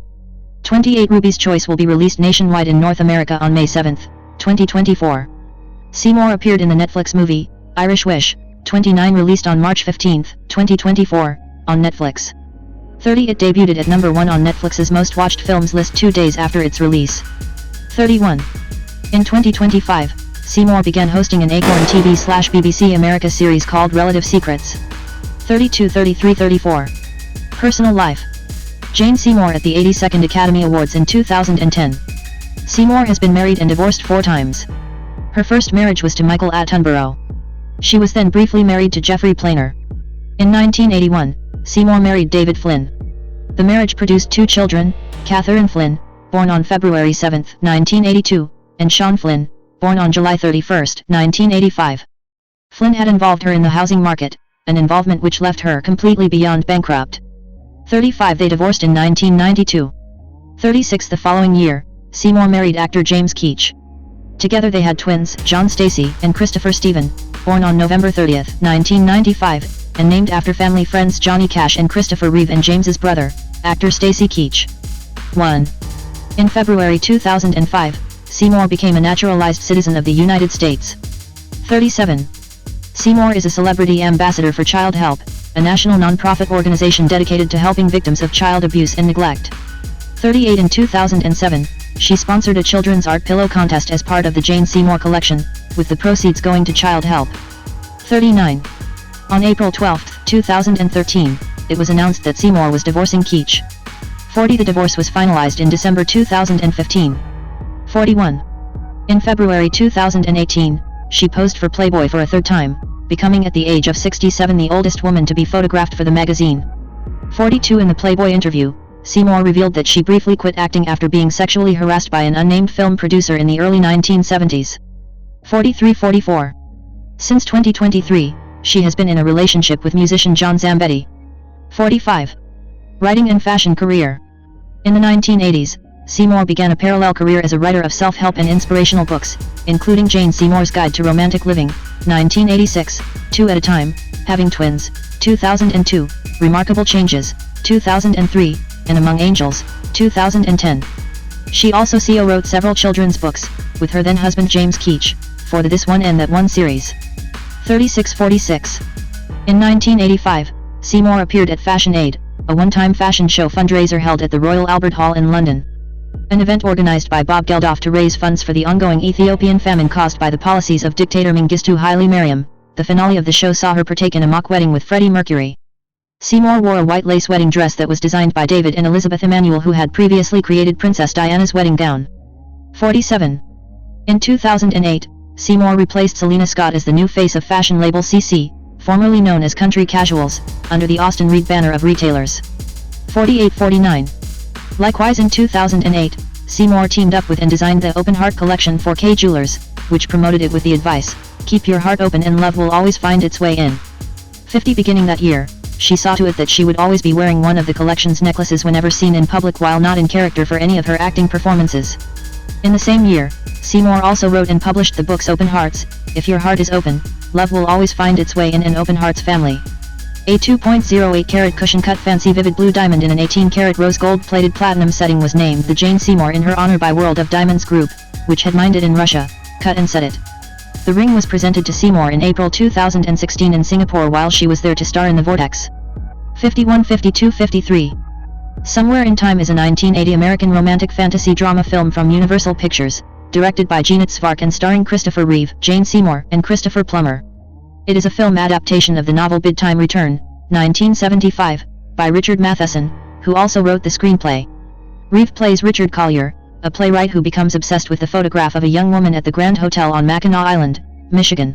28 Ruby's Choice will be released nationwide in North America on May 7, 2024. Seymour appeared in the Netflix movie, Irish Wish, 29 released on March 15, 2024, on Netflix. 30 It debuted at number 1 on Netflix's most watched films list 2 days after its release. 31. In 2025, Seymour began hosting an Acorn TV/BBC America series called Relative Secrets. 32, 33, 34. Personal life. Jane Seymour at the 82nd Academy Awards in 2010. Seymour has been married and divorced 4 times. Her first marriage was to Michael Attenborough. She was then briefly married to Geoffrey Planer. In 1981, Seymour married David Flynn. The marriage produced 2 children, Catherine Flynn, born on February 7, 1982, and Sean Flynn, born on July 31, 1985. Flynn had involved her in the housing market, an involvement which left her completely beyond bankrupt. 35 They divorced in 1992. 36 The following year, Seymour married actor James Keach. Together they had twins, John Stacey and Christopher Stephen, born on November 30, 1995, and named after family friends Johnny Cash and Christopher Reeve and James's brother, actor Stacey Keach. 1. In February 2005, Seymour became a naturalized citizen of the United States. 37. Seymour is a celebrity ambassador for Child Help, a national non-profit organization dedicated to helping victims of child abuse and neglect. 38 In 2007, she sponsored a children's art pillow contest as part of the Jane Seymour collection, with the proceeds going to Child Help. 39. On April 12, 2013, it was announced that Seymour was divorcing Keach. 40 The divorce was finalized in December 2015. 41. In February 2018, she posed for Playboy for a 3rd time, becoming at the age of 67 the oldest woman to be photographed for the magazine. 42 In the Playboy interview, Seymour revealed that she briefly quit acting after being sexually harassed by an unnamed film producer in the early 1970s. 43-44. Since 2023, she has been in a relationship with musician John Zambetti. 45. Writing and fashion career. In the 1980s, Seymour began a parallel career as a writer of self-help and inspirational books, including Jane Seymour's Guide to Romantic Living, 1986, 2 at a Time, Having Twins, 2002, Remarkable Changes, 2003, and Among Angels, 2010. She also co-wrote several children's books, with her then-husband James Keach, for the This One and That One series. 36-46. In 1985, Seymour appeared at Fashion Aid, a one-time fashion show fundraiser held at the Royal Albert Hall in London. An event organized by Bob Geldof to raise funds for the ongoing Ethiopian famine caused by the policies of dictator Mengistu Haile Mariam. The finale of the show saw her partake in a mock wedding with Freddie Mercury. Seymour wore a white lace wedding dress that was designed by David and Elizabeth Emanuel, who had previously created Princess Diana's wedding gown. 47. In 2008, Seymour replaced Selena Scott as the new face of fashion label CC, formerly known as Country Casuals, under the Austin Reed banner of retailers. 48-49. Likewise in 2008, Seymour teamed up with and designed the Open Heart collection for Kay Jewelers, which promoted it with the advice, "Keep your heart open and love will always find its way in." 50. Beginning that year, she saw to it that she would always be wearing one of the collection's necklaces whenever seen in public while not in character for any of her acting performances. In the same year, Seymour also wrote and published the books Open Hearts, If Your Heart Is Open, Love Will Always Find Its Way in, and Open Hearts Family. A 2.08 carat cushion cut fancy vivid blue diamond in an 18 karat rose gold plated platinum setting was named the Jane Seymour in her honor by World of Diamonds Group, which had mined it in Russia, cut and set it. The ring was presented to Seymour in April 2016 in Singapore while she was there to star in The Vortex. 51-52-53. Somewhere in Time is a 1980 American romantic fantasy drama film from Universal Pictures, directed by Jeannot Szwarc and starring Christopher Reeve, Jane Seymour, and Christopher Plummer. It is a film adaptation of the novel Bid Time Return, 1975, by Richard Matheson, who also wrote the screenplay. Reeve plays Richard Collier, a playwright who becomes obsessed with the photograph of a young woman at the Grand Hotel on Mackinac Island, Michigan.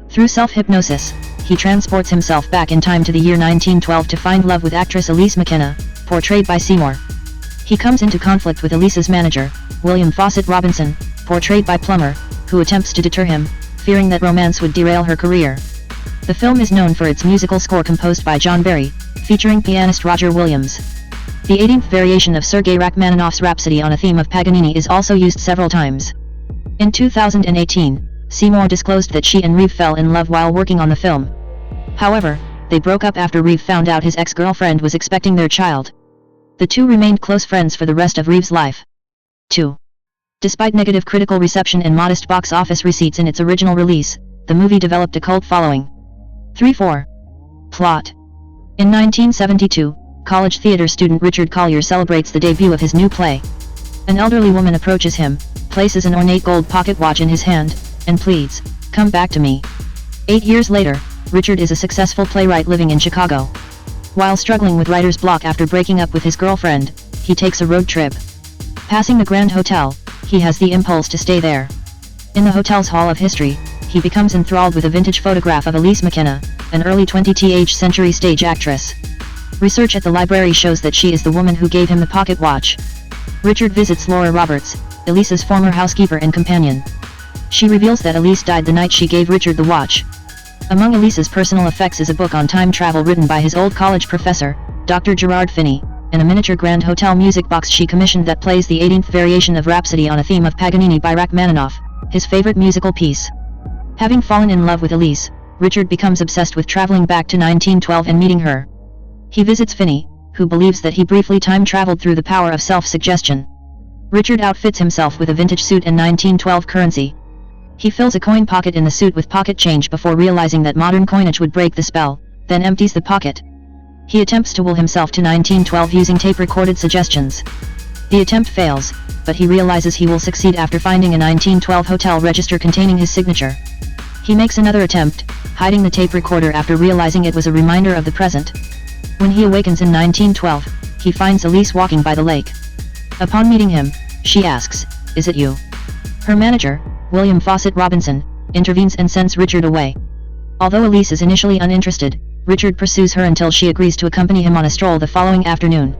Through self-hypnosis, he transports himself back in time to the year 1912 to find love with actress Elise McKenna, portrayed by Seymour. He comes into conflict with Elise's manager, Fawcett Robinson, portrayed by Plummer, who attempts to deter him, fearing that romance would derail her career. The film is known for its musical score composed by John Barry, featuring pianist Roger Williams. The 18th variation of Sergei Rachmaninoff's Rhapsody on a theme of Paganini is also used several times. In 2018, Seymour disclosed that she and Reeve fell in love while working on the film. However, they broke up after Reeve found out his ex-girlfriend was expecting their child. The two remained close friends for the rest of Reeve's life. 2. Despite negative critical reception and modest box office receipts in its original release, the movie developed a cult following. 3-4. Plot. In 1972, college theater student Richard Collier celebrates the debut of his new play. An elderly woman approaches him, places an ornate gold pocket watch in his hand, and pleads, "Come back to me." 8 years later, Richard is a successful playwright living in Chicago. While struggling with writer's block after breaking up with his girlfriend, he takes a road trip. Passing the Grand Hotel, he has the impulse to stay there. In the hotel's Hall of History, he becomes enthralled with a vintage photograph of Elise McKenna, an early 20th century stage actress. Research at the library shows that she is the woman who gave him the pocket watch. Richard visits Laura Roberts, Elise's former housekeeper and companion. She reveals that Elise died the night she gave Richard the watch. Among Elise's personal effects is a book on time travel written by his old college professor, Dr. Gerard Finney, and a miniature Grand Hotel music box she commissioned that plays the 18th variation of Rhapsody on a theme of Paganini by Rachmaninoff, his favorite musical piece. Having fallen in love with Elise, Richard becomes obsessed with traveling back to 1912 and meeting her. He visits Finney, who believes that he briefly time-traveled through the power of self-suggestion. Richard outfits himself with a vintage suit and 1912 currency. He fills a coin pocket in the suit with pocket change before realizing that modern coinage would break the spell, then empties the pocket. He attempts to will himself to 1912 using tape-recorded suggestions. The attempt fails, but he realizes he will succeed after finding a 1912 hotel register containing his signature. He makes another attempt, hiding the tape recorder after realizing it was a reminder of the present. When he awakens in 1912, he finds Elise walking by the lake. Upon meeting him, she asks, "Is it you?" Her manager, Fawcett Robinson, intervenes and sends Richard away. Although Elise is initially uninterested, Richard pursues her until she agrees to accompany him on a stroll the following afternoon.